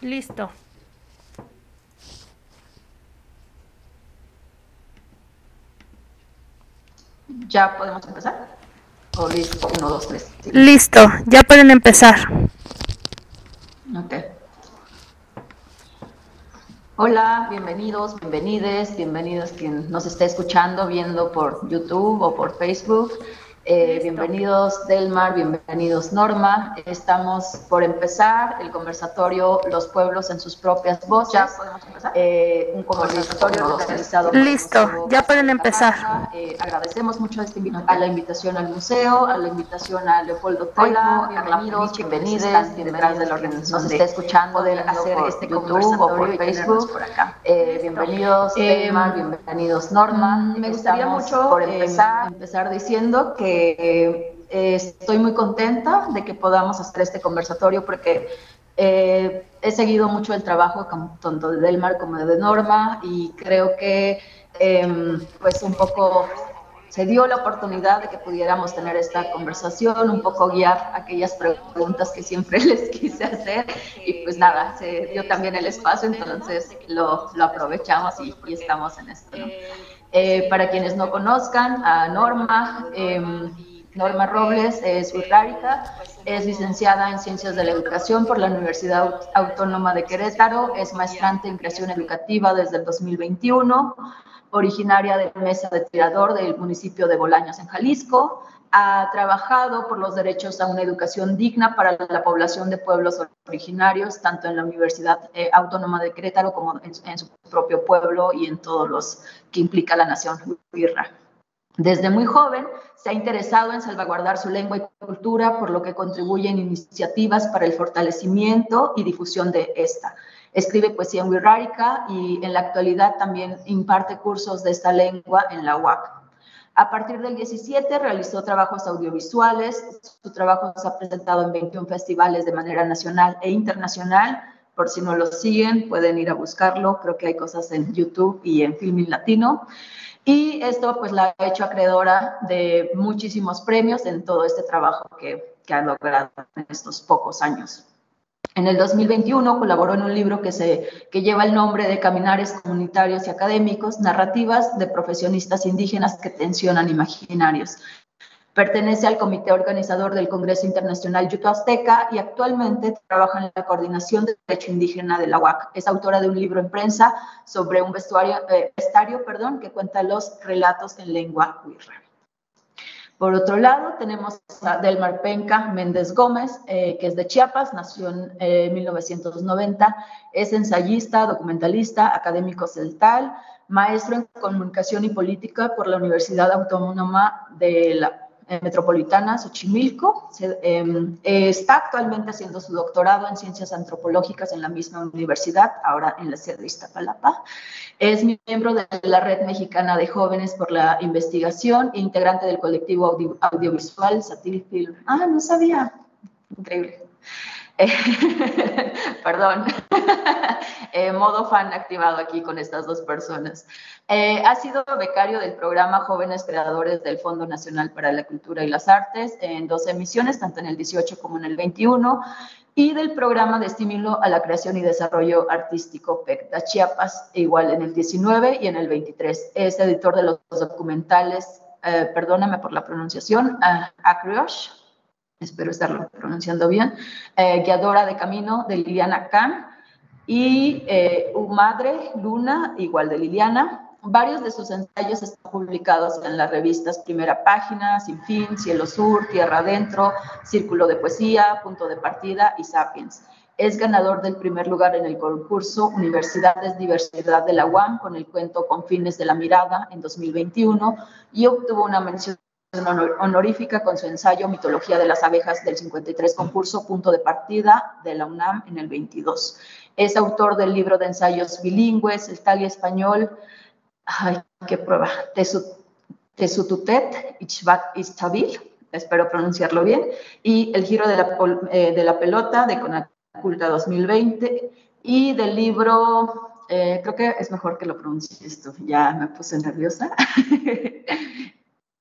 Listo. ¿Ya podemos empezar? ¿O listo? Uno, dos, tres. Sí. Listo, ya pueden empezar. Ok. Hola, bienvenidos, bienvenidos quien nos esté escuchando, viendo por YouTube o por Facebook. Listo. Bienvenidos Delmar, bienvenidos Norma. Estamos por empezar el conversatorio Los pueblos en sus propias voces. ¿Ya podemos empezar? Un conversatorio realizado por Listo, ya pueden empezar. Agradecemos mucho a la invitación al museo, a la invitación a Leopoldo Taibo, a Carla Peniche, bienvenidos detrás de la organización nos esté escuchando, poder hacer este YouTube o por Facebook. Por acá. Bienvenidos Delmar, bienvenidos Norma. Me gustaría mucho por empezar diciendo que estoy muy contenta de que podamos hacer este conversatorio porque he seguido mucho el trabajo tanto de Delmar como de Norma y creo que pues un poco se dio la oportunidad de que pudiéramos tener esta conversación, un poco guiar aquellas preguntas que siempre les quise hacer y pues nada, se dio también el espacio, entonces lo aprovechamos y estamos en esto, ¿no? Para quienes no conozcan a Norma, Norma Robles es urrárica, es licenciada en Ciencias de la Educación por la Universidad Autónoma de Querétaro, es maestrante en Creación Educativa desde el 2021, originaria de Mesa de Tirador del municipio de Bolaños en Jalisco. Ha trabajado por los derechos a una educación digna para la población de pueblos originarios, tanto en la Universidad Autónoma de Querétaro como en su propio pueblo y en todos los que implica la nación huirra. Desde muy joven se ha interesado en salvaguardar su lengua y cultura, por lo que contribuye en iniciativas para el fortalecimiento y difusión de esta. Escribe poesía en wixárika y en la actualidad también imparte cursos de esta lengua en la UAC. A partir del 17 realizó trabajos audiovisuales, su trabajo se ha presentado en 21 festivales de manera nacional e internacional. Por si no lo siguen, pueden ir a buscarlo, creo que hay cosas en YouTube y en Filmin Latino. Y esto pues la ha hecho acreedora de muchísimos premios en todo este trabajo que ha logrado en estos pocos años. En el 2021 colaboró en un libro que lleva el nombre de Caminares Comunitarios y Académicos, narrativas de profesionistas indígenas que tensionan imaginarios. Pertenece al comité organizador del Congreso Internacional Yuto Azteca y actualmente trabaja en la coordinación de Derecho Indígena de la UAC. Es autora de un libro en prensa sobre un bestiario que cuenta los relatos en lengua huirra. Por otro lado, tenemos a Delmar Penca Méndez Gómez, que es de Chiapas, nació en 1990, es ensayista, documentalista, académico celtal, maestro en comunicación y política por la Universidad Autónoma de la Metropolitana Xochimilco. Está actualmente haciendo su doctorado en ciencias antropológicas en la misma universidad, ahora en la sede de Iztapalapa. Es miembro de la Red Mexicana de Jóvenes por la Investigación e integrante del colectivo audiovisual Satirfilm. Ah, no sabía. Increíble. Perdón. Modo fan activado aquí con estas dos personas. Ha sido becario del programa Jóvenes Creadores del Fondo Nacional para la Cultura y las Artes en 2 emisiones, tanto en el 18 como en el 21, y del programa de estímulo a la creación y desarrollo artístico PECTA Chiapas, igual en el 19 y en el 23. Es editor de los documentales, perdóname por la pronunciación, Acriosh, espero estarlo pronunciando bien, guiadora de camino de Liliana Khan, y Madre Luna, igual de Liliana. Varios de sus ensayos están publicados en las revistas Primera Página, Sin Fin, Cielo Sur, Tierra Adentro, Círculo de Poesía, Punto de Partida y Sapiens. Es ganador del primer lugar en el concurso Universidades Diversidad de la UAM con el cuento Confines de la Mirada en 2021 y obtuvo una mención honorífica con su ensayo Mitología de las Abejas del 53 concurso Punto de Partida de la UNAM en el 22. Es autor del libro de ensayos bilingües, el tal y español, ay, qué prueba, Tesututet Ixtabil, espero pronunciarlo bien, y El giro de la pelota de Conaculta 2020, y del libro, creo que es mejor que lo pronuncies tú, ya me puse nerviosa.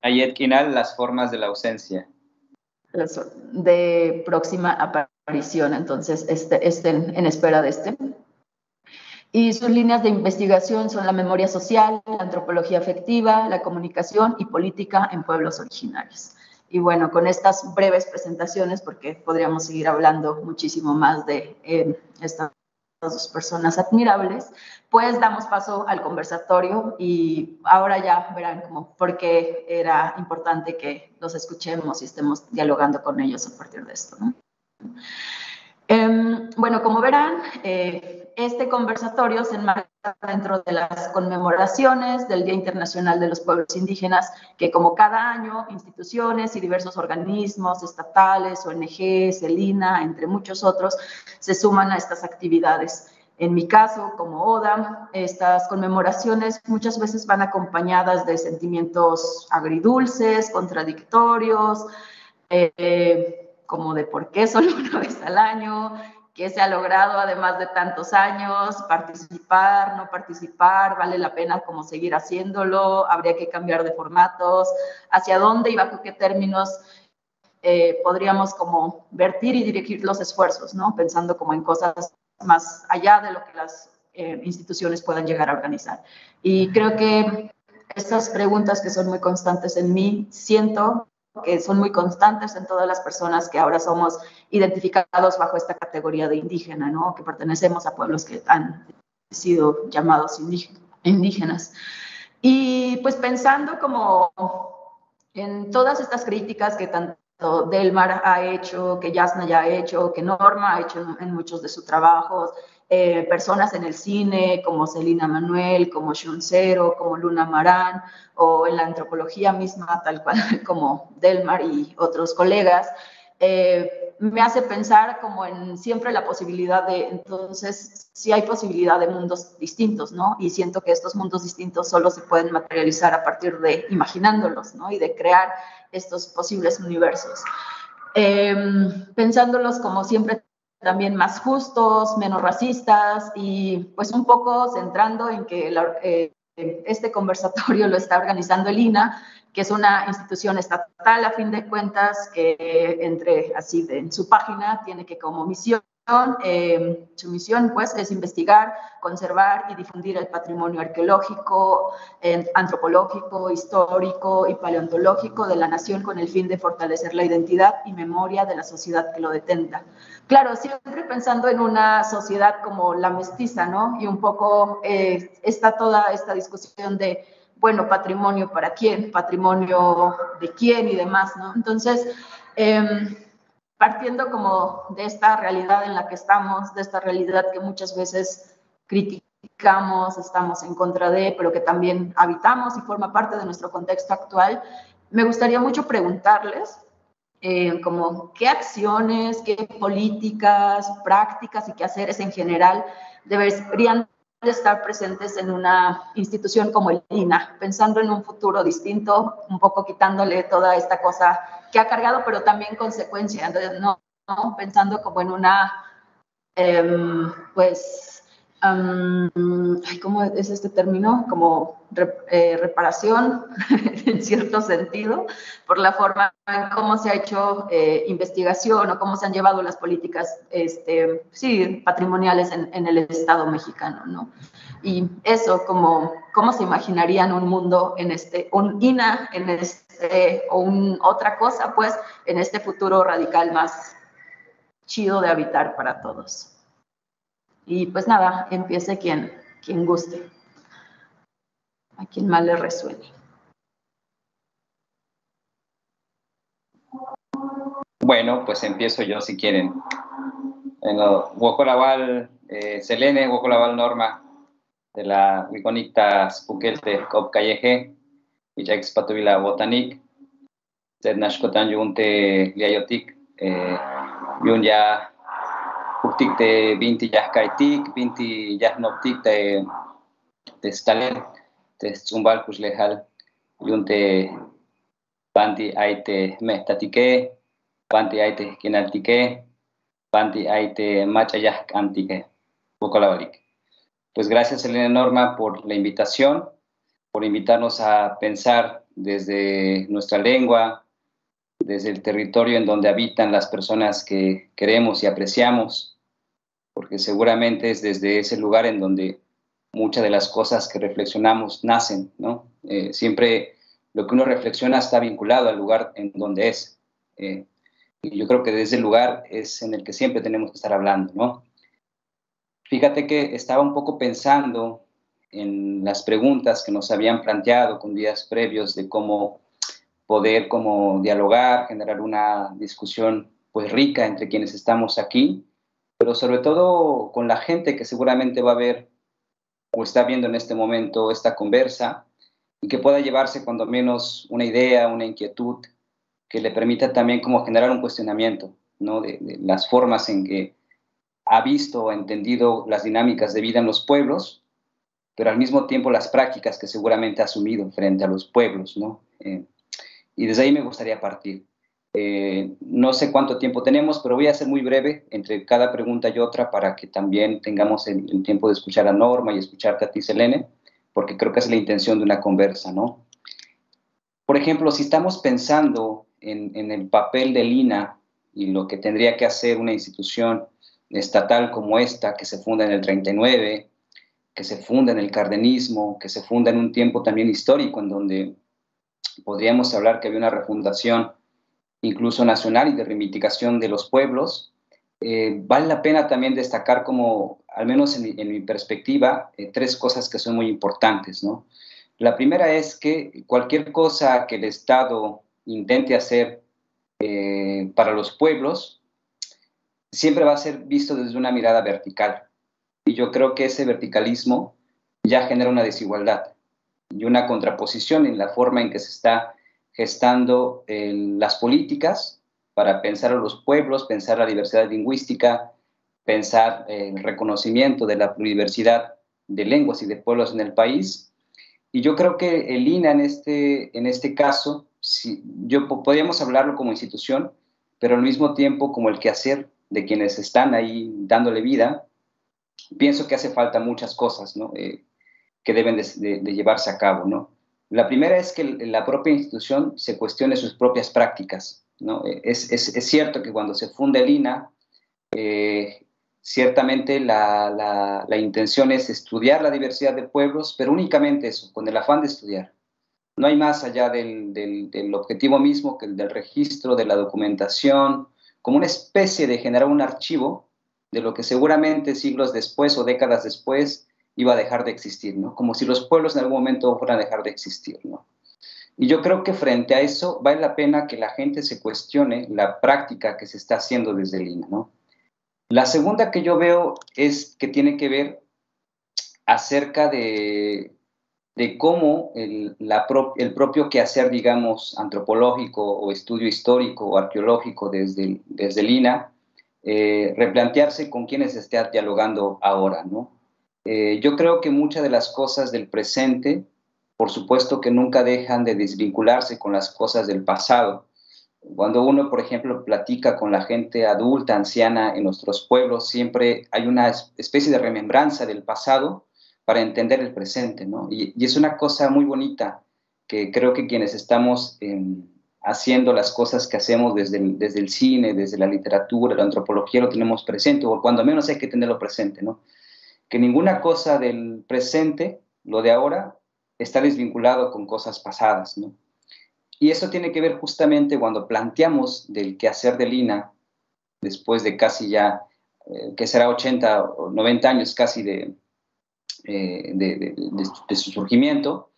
Ayet Kinal, Las formas de la ausencia. de próxima aparición, entonces estén en espera de este. Y sus líneas de investigación son la memoria social, la antropología afectiva, la comunicación y política en pueblos originarios. Y bueno, con estas breves presentaciones, porque podríamos seguir hablando muchísimo más de estas dos personas admirables, pues damos paso al conversatorio y ahora ya verán como por qué era importante que los escuchemos y estemos dialogando con ellos a partir de esto, ¿no? Bueno, como verán, este conversatorio se enmarca dentro de las conmemoraciones del Día Internacional de los Pueblos Indígenas, que como cada año, instituciones y diversos organismos estatales, ONGs, el INAH, entre muchos otros, se suman a estas actividades. En mi caso, como ODA, estas conmemoraciones muchas veces van acompañadas de sentimientos agridulces, contradictorios, como de por qué solo una vez al año, qué se ha logrado además de tantos años, participar, no participar, vale la pena como seguir haciéndolo, habría que cambiar de formatos, hacia dónde y bajo qué términos podríamos como vertir y dirigir los esfuerzos, ¿no? Pensando como en cosas más allá de lo que las instituciones puedan llegar a organizar. Y creo que estas preguntas que son muy constantes en mí, siento que son muy constantes en todas las personas que ahora somos identificados bajo esta categoría de indígena, ¿no? Que pertenecemos a pueblos que han sido llamados indígenas. Y pues pensando como en todas estas críticas que tanto Delmar ha hecho, que Yasna ya ha hecho, que Norma ha hecho en muchos de sus trabajos, personas en el cine como Celina Manuel, como Xuncero, como Luna Marán, o en la antropología misma, tal cual como Delmar y otros colegas, me hace pensar como en siempre la posibilidad de, entonces, sí hay posibilidad de mundos distintos, ¿no? Y siento que estos mundos distintos solo se pueden materializar a partir de imaginándolos, ¿no? Y de crear estos posibles universos. Pensándolos como siempre también más justos, menos racistas y pues un poco centrando en que este conversatorio lo está organizando el INAH, que es una institución estatal a fin de cuentas que en su página tiene que como misión, su misión pues es investigar, conservar y difundir el patrimonio arqueológico, antropológico, histórico y paleontológico de la nación con el fin de fortalecer la identidad y memoria de la sociedad que lo detenta. Claro, siempre pensando en una sociedad como la mestiza, ¿no? Y un poco está toda esta discusión de, bueno, patrimonio para quién, patrimonio de quién y demás, ¿no? Entonces, partiendo como de esta realidad en la que estamos, de esta realidad que muchas veces criticamos, estamos en contra de, pero que también habitamos y forma parte de nuestro contexto actual, me gustaría mucho preguntarles como qué acciones, qué políticas, prácticas y qué haceres en general deberían de estar presentes en una institución como el INAH, pensando en un futuro distinto, un poco quitándole toda esta cosa que ha cargado, pero también consecuencia, entonces no pensando como en una, ¿cómo es este término? Como reparación, en cierto sentido, por la forma en cómo se ha hecho investigación o cómo se han llevado las políticas patrimoniales en el Estado mexicano, ¿no? Y eso, ¿cómo se imaginarían un mundo un INAH o otra cosa, pues, en este futuro radical más chido de habitar para todos? Y pues nada, empiece quien guste, a quien más le resuene. Bueno, pues empiezo yo si quieren. En lo Wokolawal Selene, Wokolawal Norma, de la Wiconita Spukelte Cop Calleje, Villax Patuvila Botanik, Zed Nashkotan Yunte Liayotik, Yun ya Uktik de Binti Yahkaitik, Binti Yahnoptik de Stalen, de Zumbal Kuslehal, Yunte Panti Aite Mehtatike, Panti Aite Kinaltike, Panti Aite Machayah Antike, Wokolawalik. Pues gracias, Elena Norma, por la invitación, por invitarnos a pensar desde nuestra lengua, desde el territorio en donde habitan las personas que queremos y apreciamos, porque seguramente es desde ese lugar en donde muchas de las cosas que reflexionamos nacen, ¿no? Siempre lo que uno reflexiona está vinculado al lugar en donde es. Y yo creo que desde el lugar es en el que siempre tenemos que estar hablando, ¿no? Fíjate que estaba un poco pensando en las preguntas que nos habían planteado con días previos de cómo poder como dialogar, generar una discusión pues rica entre quienes estamos aquí, pero sobre todo con la gente que seguramente va a ver o está viendo en este momento esta conversa y que pueda llevarse cuando menos una idea, una inquietud que le permita también como generar un cuestionamiento, ¿no? De las formas en que ha visto o entendido las dinámicas de vida en los pueblos, pero al mismo tiempo las prácticas que seguramente ha asumido frente a los pueblos, ¿no? Y desde ahí me gustaría partir. No sé cuánto tiempo tenemos, pero voy a ser muy breve entre cada pregunta y otra para que también tengamos el tiempo de escuchar a Norma y escucharte a ti, Selene, porque creo que es la intención de una conversa, ¿no? Por ejemplo, si estamos pensando en el papel del INAH y lo que tendría que hacer una institución estatal como esta, que se funda en el 39, que se funda en el cardenismo, que se funda en un tiempo también histórico en donde podríamos hablar que había una refundación incluso nacional y de reivindicación de los pueblos, vale la pena también destacar como, al menos en mi perspectiva, tres cosas que son muy importantes, ¿no? La primera es que cualquier cosa que el Estado intente hacer para los pueblos, siempre va a ser visto desde una mirada vertical. Y yo creo que ese verticalismo ya genera una desigualdad y una contraposición en la forma en que se está gestando las políticas para pensar a los pueblos, pensar la diversidad lingüística, pensar el reconocimiento de la pluridiversidad de lenguas y de pueblos en el país. Y yo creo que el INAH en este caso, podríamos hablarlo como institución, pero al mismo tiempo como el quehacer de quienes están ahí dándole vida. Pienso que hace falta muchas cosas, ¿no? Que deben de llevarse a cabo, ¿no? La primera es que la propia institución se cuestione sus propias prácticas, ¿no? Es cierto que cuando se funda el INAH, ciertamente la intención es estudiar la diversidad de pueblos, pero únicamente eso, con el afán de estudiar. No hay más allá del objetivo mismo que el del registro, de la documentación, como una especie de generar un archivo de lo que seguramente siglos después o décadas después iba a dejar de existir, ¿no? Como si los pueblos en algún momento fueran a dejar de existir, ¿no? Y yo creo que frente a eso vale la pena que la gente se cuestione la práctica que se está haciendo desde el INAH, ¿no? La segunda que yo veo es que tiene que ver acerca de cómo el propio quehacer, digamos, antropológico o estudio histórico o arqueológico desde el INAH, replantearse con quienes se esté dialogando ahora, ¿no? Yo creo que muchas de las cosas del presente, por supuesto que nunca dejan de desvincularse con las cosas del pasado. Cuando uno, por ejemplo, platica con la gente adulta, anciana en nuestros pueblos, siempre hay una especie de remembranza del pasado para entender el presente, ¿no? Y es una cosa muy bonita que creo que quienes estamos haciendo las cosas que hacemos desde el cine, desde la literatura, la antropología, lo tenemos presente, o cuando menos hay que tenerlo presente, ¿no? Que ninguna cosa del presente, lo de ahora, está desvinculado con cosas pasadas, ¿no? Y eso tiene que ver justamente cuando planteamos del quehacer del INAH, después de casi ya, que será 80 o 90 años casi de su surgimiento,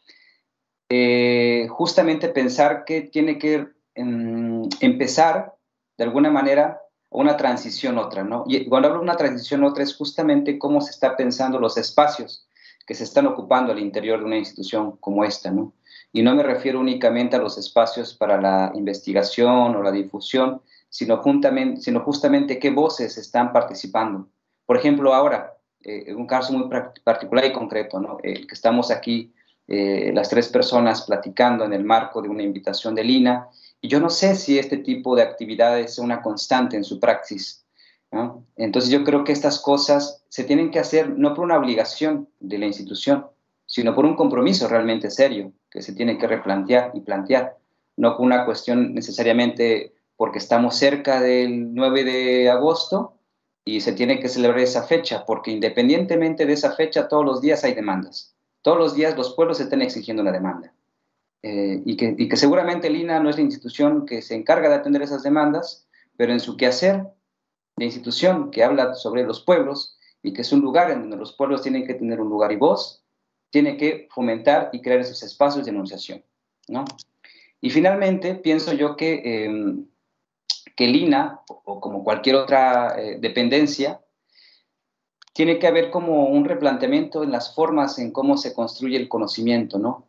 justamente pensar que tiene que empezar de alguna manera una transición otra, ¿no? Y cuando hablo de una transición otra es justamente cómo se está pensando los espacios que se están ocupando al interior de una institución como esta, ¿no? Y no me refiero únicamente a los espacios para la investigación o la difusión, sino justamente qué voces están participando. Por ejemplo, ahora, un caso muy particular y concreto, ¿no? Que estamos aquí, las tres personas platicando en el marco de una invitación del INAH, y yo no sé si este tipo de actividades es una constante en su praxis, ¿no? Entonces yo creo que estas cosas se tienen que hacer no por una obligación de la institución, sino por un compromiso realmente serio que se tiene que replantear y plantear. no con una cuestión necesariamente porque estamos cerca del 9 de agosto y se tiene que celebrar esa fecha, porque independientemente de esa fecha, todos los días hay demandas. Todos los días los pueblos están exigiendo una demanda. Y que seguramente el INAH no es la institución que se encarga de atender esas demandas, pero en su quehacer, la institución que habla sobre los pueblos y que es un lugar en donde los pueblos tienen que tener un lugar y voz, tiene que fomentar y crear esos espacios de enunciación, ¿no? Y finalmente, pienso yo que el INAH, o como cualquier otra dependencia, tiene que haber como un replanteamiento en las formas en cómo se construye el conocimiento, ¿no?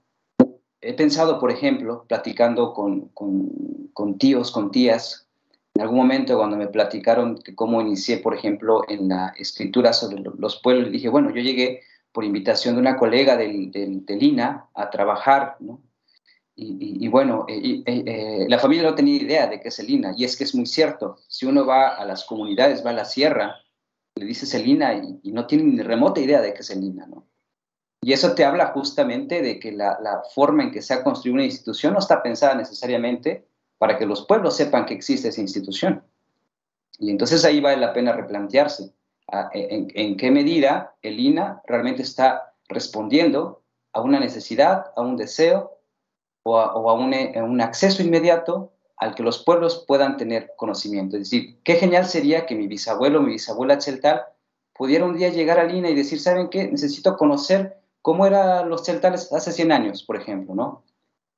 He pensado, por ejemplo, platicando con tíos, con tías, en algún momento cuando me platicaron que cómo inicié, por ejemplo, en la escritura sobre los pueblos, le dije, bueno, yo llegué por invitación de una colega del INAH a trabajar, ¿no? Y bueno, la familia no tenía idea de qué es el INAH, y es que es muy cierto, si uno va a las comunidades, va a la sierra, le dices el INAH y no tienen ni remota idea de qué es el INAH, ¿no? Y eso te habla justamente de que la forma en que se ha construido una institución no está pensada necesariamente para que los pueblos sepan que existe esa institución. Y entonces ahí vale la pena replantearse en qué medida el INAH realmente está respondiendo a una necesidad, a un deseo o a un acceso inmediato al que los pueblos puedan tener conocimiento. Es decir, qué genial sería que mi bisabuelo o mi bisabuela Tzeltal pudiera un día llegar al INAH y decir, ¿saben qué? Necesito conocer cómo eran los tzeltales hace 100 años, por ejemplo, ¿no?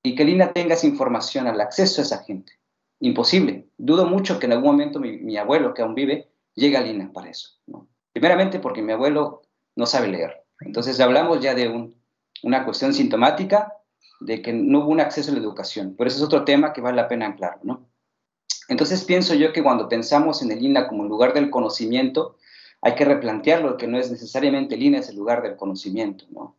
Y que el INAH tenga esa información, al acceso a esa gente. Imposible. Dudo mucho que en algún momento mi abuelo, que aún vive, llegue al INAH para eso, ¿no? Primeramente porque mi abuelo no sabe leer. Entonces hablamos ya de una cuestión sintomática de que no hubo un acceso a la educación. Pero ese es otro tema que vale la pena aclarar, ¿no? Entonces pienso yo que cuando pensamos en el INAH como lugar del conocimiento, hay que replantearlo, que no es necesariamente el INAH es el lugar del conocimiento, ¿no?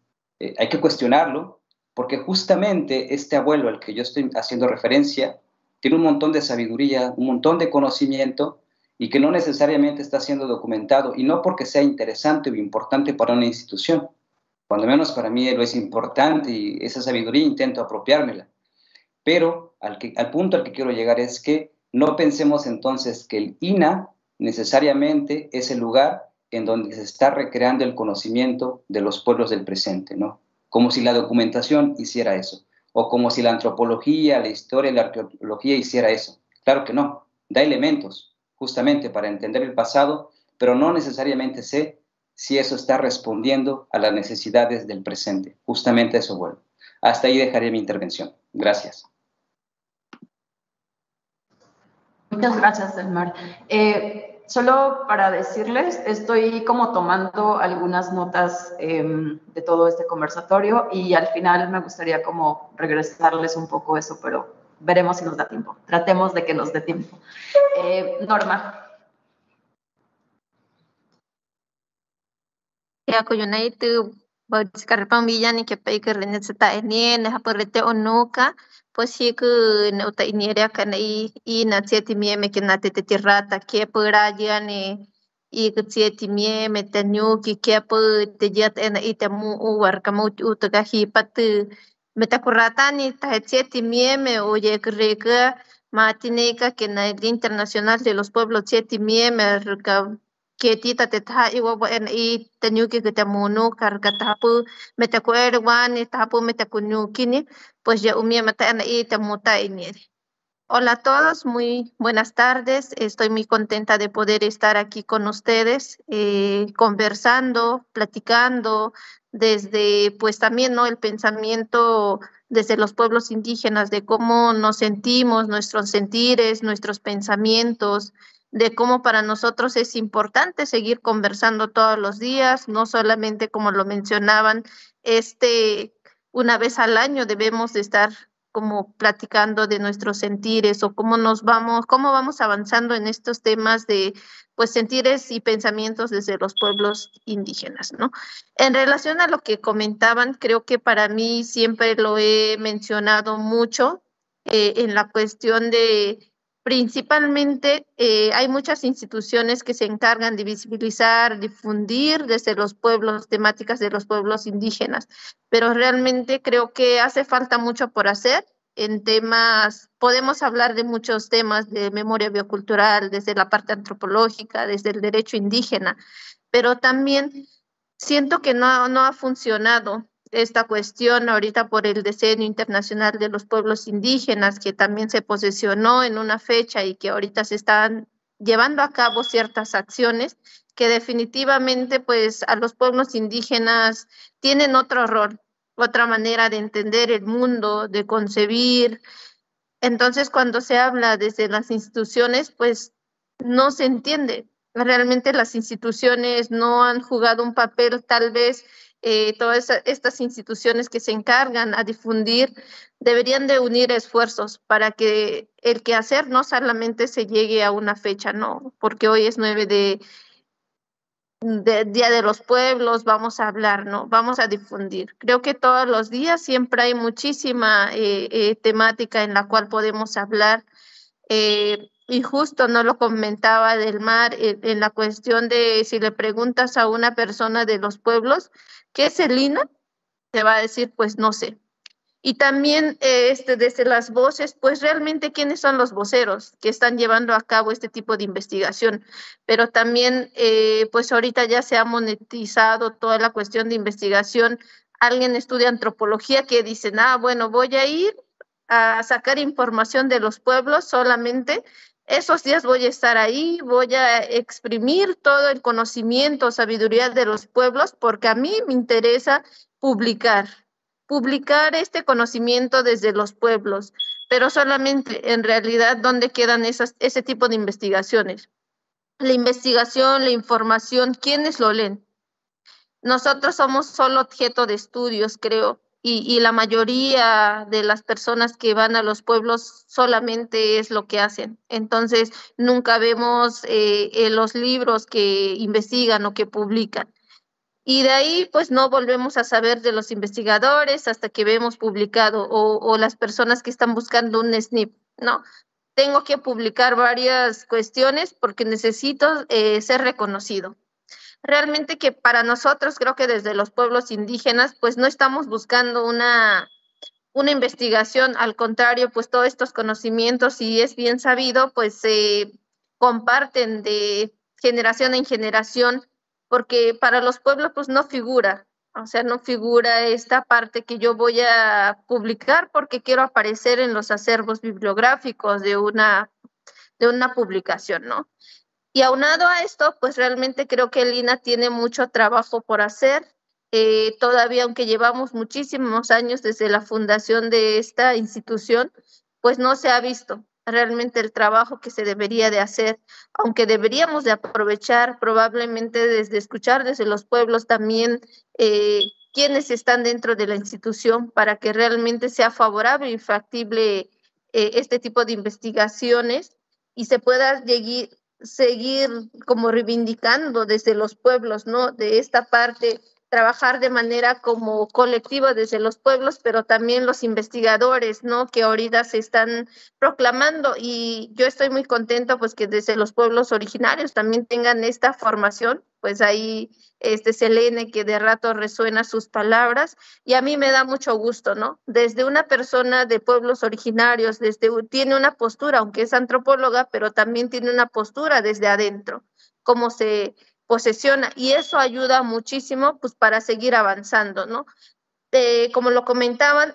Hay que cuestionarlo, porque justamente este abuelo al que yo estoy haciendo referencia tiene un montón de sabiduría, un montón de conocimiento, y que no necesariamente está siendo documentado, y no porque sea interesante o importante para una institución, cuando menos para mí lo es importante, y esa sabiduría intento apropiármela. Pero al punto al que quiero llegar es que no pensemos entonces que el INAH necesariamente es el lugar en donde se está recreando el conocimiento de los pueblos del presente, ¿no? Como si la documentación hiciera eso, o como si la antropología, la historia y la arqueología hiciera eso. Claro que no, da elementos justamente para entender el pasado, pero no necesariamente sé si eso está respondiendo a las necesidades del presente. Justamente a eso vuelvo. Hasta ahí dejaré mi intervención. Gracias. Muchas gracias, Delmar. Solo para decirles, estoy como tomando algunas notas de todo este conversatorio y al final me gustaría como regresarles un poco eso, pero veremos si nos da tiempo. Tratemos de que nos dé tiempo. Norma. Ya ko yun ay tu bagskar pambiyan ni kepai kerene seta ini na haporete onuka posi ku na uta ini ria kana I na tieti mie me kina te tirata ke puraja ni I ku tieti mie me tanyu ki ke pu te jat ena I te mu war kamu uta ka hipatu me ta kurata ni ta tieti mie me oye kreka matineka que na el internacional de los pueblos tieti mie me que tita te taha iwa en I tenyuki que te munu karga tapu me te kuerwani tapu me te kunyukini pues ya umia mata en I te muta ini. Hola a todos, muy buenas tardes. Estoy muy contenta de poder estar aquí con ustedes, conversando, platicando desde, pues también, ¿no? El pensamiento desde los pueblos indígenas, de cómo nos sentimos, nuestros sentires, nuestros pensamientos, de cómo para nosotros es importante seguir conversando todos los días, no solamente como lo mencionaban, una vez al año debemos de estar como platicando de nuestros sentires o cómo vamos avanzando en estos temas de pues sentires y pensamientos desde los pueblos indígenas, ¿no? En relación a lo que comentaban, creo que para mí siempre lo he mencionado mucho en la cuestión de principalmente hay muchas instituciones que se encargan de visibilizar, difundir desde los pueblos, temáticas de los pueblos indígenas, pero realmente creo que hace falta mucho por hacer en temas, podemos hablar de muchos temas de memoria biocultural, desde la parte antropológica, desde el derecho indígena, pero también siento que no ha funcionado esta cuestión ahorita por el Decenio Internacional de los Pueblos Indígenas, que también se posesionó en una fecha y que ahorita se están llevando a cabo ciertas acciones que definitivamente pues a los pueblos indígenas tienen otro rol, otra manera de entender el mundo, de concebir. Entonces, cuando se habla desde las instituciones, pues no se entiende. Realmente las instituciones no han jugado un papel, tal vez estas instituciones que se encargan a difundir deberían de unir esfuerzos para que el quehacer no solamente se llegue a una fecha, no, porque hoy es 9 de Día de los Pueblos, vamos a hablar, ¿no? Vamos a difundir. Creo que todos los días siempre hay muchísima temática en la cual podemos hablar. Y justo no lo comentaba del mar en la cuestión de si le preguntas a una persona de los pueblos, ¿qué es el INA? Te va a decir, pues no sé. Y también desde las voces, pues realmente quiénes son los voceros que están llevando a cabo este tipo de investigación. Pero también, pues ahorita ya se ha monetizado toda la cuestión de investigación. Alguien estudia antropología que dicen, ah, bueno, voy a ir a sacar información de los pueblos solamente. Esos días voy a estar ahí, voy a exprimir todo el conocimiento, sabiduría de los pueblos, porque a mí me interesa publicar este conocimiento desde los pueblos, pero solamente en realidad, ¿dónde quedan ese tipo de investigaciones? La investigación, la información, ¿quiénes lo leen? Nosotros somos solo objeto de estudios, creo, y la mayoría de las personas que van a los pueblos solamente es lo que hacen. Entonces, nunca vemos los libros que investigan o que publican. Y de ahí, pues no volvemos a saber de los investigadores hasta que vemos publicado o las personas que están buscando un SNP, ¿no? Tengo que publicar varias cuestiones porque necesito ser reconocido. Realmente que para nosotros, creo que desde los pueblos indígenas, pues no estamos buscando una investigación, al contrario, pues todos estos conocimientos, y es bien sabido, pues se comparten de generación en generación, porque para los pueblos pues no figura, o sea, no figura esta parte que yo voy a publicar porque quiero aparecer en los acervos bibliográficos de una publicación, ¿no? Y aunado a esto, pues realmente creo que el INA tiene mucho trabajo por hacer. Todavía, aunque llevamos muchísimos años desde la fundación de esta institución, pues no se ha visto realmente el trabajo que se debería de hacer, aunque deberíamos de aprovechar probablemente desde escuchar desde los pueblos también quienes están dentro de la institución para que realmente sea favorable y factible este tipo de investigaciones y se pueda seguir como reivindicando desde los pueblos, ¿no? De esta parte, trabajar de manera como colectiva desde los pueblos, pero también los investigadores, ¿no? Que ahorita se están proclamando y yo estoy muy contento pues que desde los pueblos originarios también tengan esta formación, pues ahí Selene que de rato resuena sus palabras y a mí me da mucho gusto, ¿no? Desde una persona de pueblos originarios, tiene una postura, aunque es antropóloga, pero también tiene una postura desde adentro, cómo se posesiona y eso ayuda muchísimo pues para seguir avanzando, ¿no? Como lo comentaban,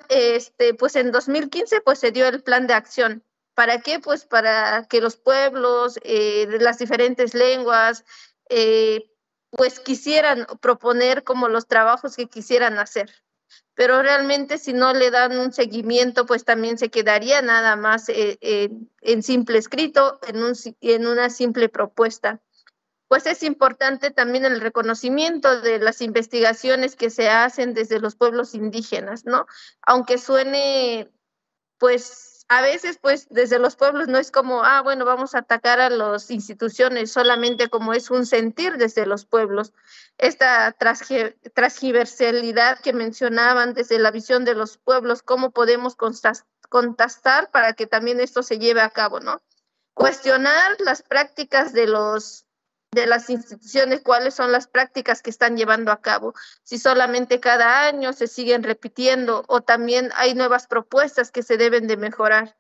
pues en 2015 pues se dio el plan de acción. ¿Para qué? Pues para que los pueblos de las diferentes lenguas pues quisieran proponer como los trabajos que quisieran hacer. Pero realmente si no le dan un seguimiento, pues también se quedaría nada más en simple escrito, en una simple propuesta. Pues es importante también el reconocimiento de las investigaciones que se hacen desde los pueblos indígenas, ¿no? Aunque suene, pues a veces, pues desde los pueblos no es como, ah, bueno, vamos a atacar a las instituciones, solamente como es un sentir desde los pueblos. Esta transversalidad que mencionaban desde la visión de los pueblos, cómo podemos contrastar para que también esto se lleve a cabo, ¿no? Cuestionar las prácticas de los de las instituciones cuáles son las prácticas que están llevando a cabo, si solamente cada año se siguen repitiendo o también hay nuevas propuestas que se deben de mejorar.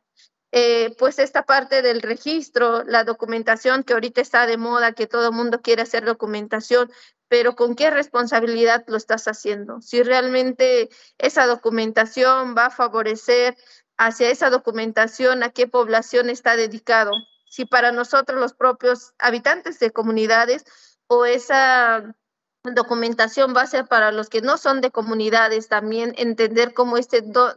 Pues esta parte del registro, la documentación que ahorita está de moda, que todo el mundo quiere hacer documentación, pero ¿con qué responsabilidad lo estás haciendo? Si realmente esa documentación va a favorecer hacia esa documentación, a qué población está dedicado, si para nosotros los propios habitantes de comunidades o esa documentación va a ser para los que no son de comunidades, también entender como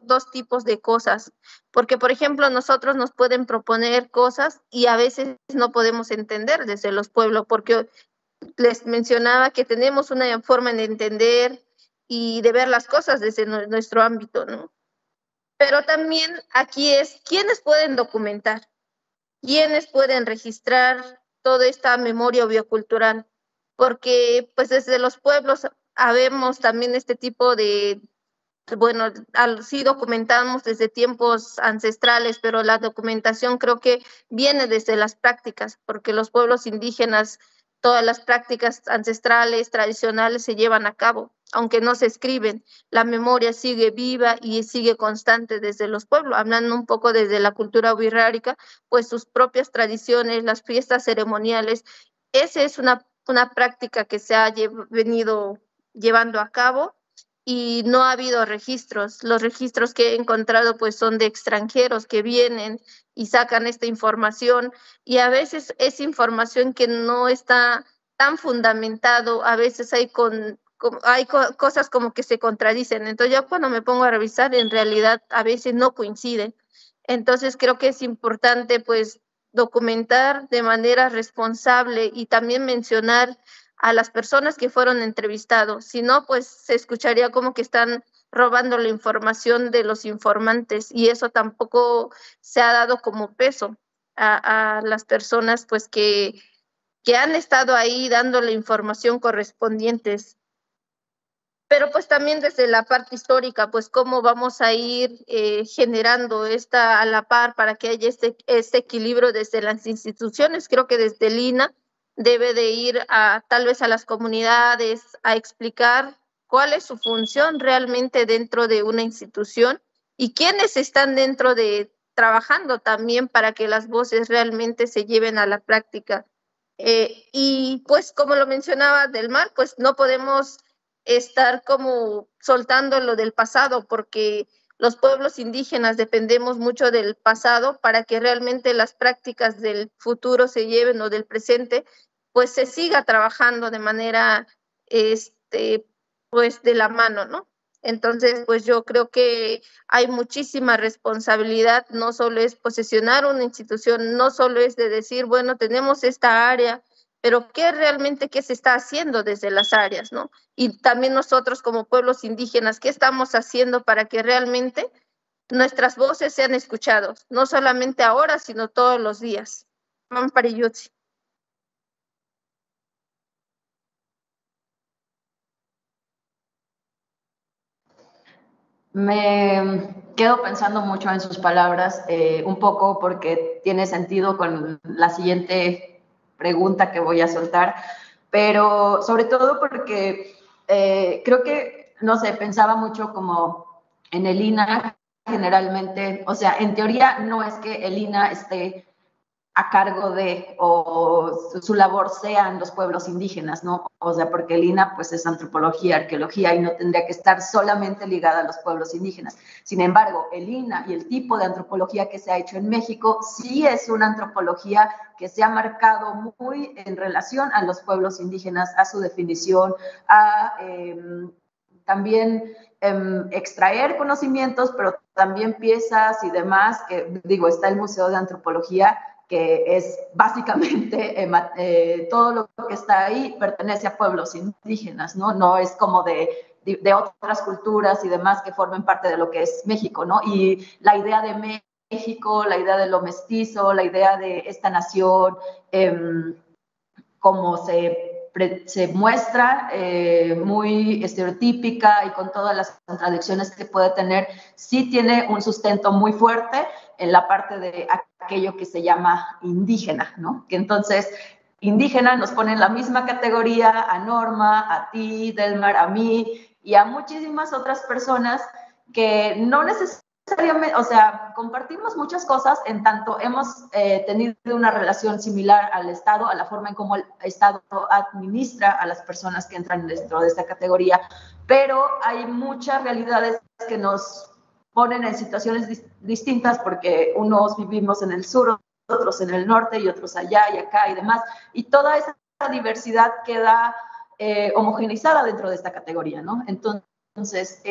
dos tipos de cosas, porque por ejemplo nosotros nos pueden proponer cosas y a veces no podemos entender desde los pueblos, porque les mencionaba que tenemos una forma de entender y de ver las cosas desde nuestro ámbito, ¿no? Pero también aquí es, ¿quiénes pueden documentar? ¿Quiénes pueden registrar toda esta memoria biocultural? Porque pues desde los pueblos habemos también este tipo de, bueno, sí documentamos desde tiempos ancestrales, pero la documentación creo que viene desde las prácticas, porque los pueblos indígenas, todas las prácticas ancestrales, tradicionales se llevan a cabo, aunque no se escriben, la memoria sigue viva y sigue constante desde los pueblos, hablando un poco desde la cultura wixárika, pues sus propias tradiciones, las fiestas ceremoniales, esa es una práctica que se ha venido llevando a cabo y no ha habido registros. Los registros que he encontrado pues son de extranjeros que vienen y sacan esta información y a veces es información que no está tan fundamentado, a veces hay cosas como que se contradicen. Entonces yo cuando me pongo a revisar en realidad a veces no coinciden. Entonces creo que es importante pues documentar de manera responsable y también mencionar a las personas que fueron entrevistados. Si no, pues se escucharía como que están robando la información de los informantes y eso tampoco se ha dado como peso a las personas pues que han estado ahí dando la información correspondientes. Pero pues también desde la parte histórica, pues cómo vamos a ir generando esta a la par para que haya este equilibrio desde las instituciones. Creo que desde el INAH debe de ir tal vez a las comunidades a explicar cuál es su función realmente dentro de una institución y quiénes están dentro de trabajando también para que las voces realmente se lleven a la práctica. Y pues como lo mencionaba Delmar, pues no podemos estar como soltando lo del pasado porque los pueblos indígenas dependemos mucho del pasado para que realmente las prácticas del futuro se lleven o del presente, pues se siga trabajando de manera, pues de la mano, ¿no? Entonces, pues yo creo que hay muchísima responsabilidad, no solo es posesionar una institución, no solo es de decir, bueno, tenemos esta área, pero qué se está haciendo desde las áreas, ¿no? Y también nosotros como pueblos indígenas, ¿qué estamos haciendo para que realmente nuestras voces sean escuchadas? No solamente ahora, sino todos los días. Mampariyutsi. Me quedo pensando mucho en sus palabras, un poco porque tiene sentido con la siguiente pregunta que voy a soltar, pero sobre todo porque creo que, no sé, pensaba mucho como en el INAH generalmente, o sea, en teoría no es que el INAH esté a cargo de, o su labor sean los pueblos indígenas, ¿no? O sea, porque el INAH pues es antropología, arqueología y no tendría que estar solamente ligada a los pueblos indígenas. Sin embargo, el INAH y el tipo de antropología que se ha hecho en México sí es una antropología que se ha marcado muy en relación a los pueblos indígenas, a su definición, a también extraer conocimientos, pero también piezas y demás, que digo, está el Museo de Antropología, que es básicamente todo lo que está ahí pertenece a pueblos indígenas, ¿no? No es como de otras culturas y demás que formen parte de lo que es México, ¿no? Y la idea de México, la idea de lo mestizo, la idea de esta nación, como se muestra muy estereotípica y con todas las contradicciones que puede tener, sí tiene un sustento muy fuerte en la parte de aquello que se llama indígena, ¿no? Que entonces indígena nos pone en la misma categoría a Norma, a ti, Delmar, a mí y a muchísimas otras personas que no necesariamente, o sea, compartimos muchas cosas en tanto hemos tenido una relación similar al Estado, a la forma en cómo el Estado administra a las personas que entran dentro de esta categoría, pero hay muchas realidades que nos ponen en situaciones distintas porque unos vivimos en el sur, otros en el norte y otros allá y acá y demás, y toda esa diversidad queda homogeneizada dentro de esta categoría, ¿no? Entonces,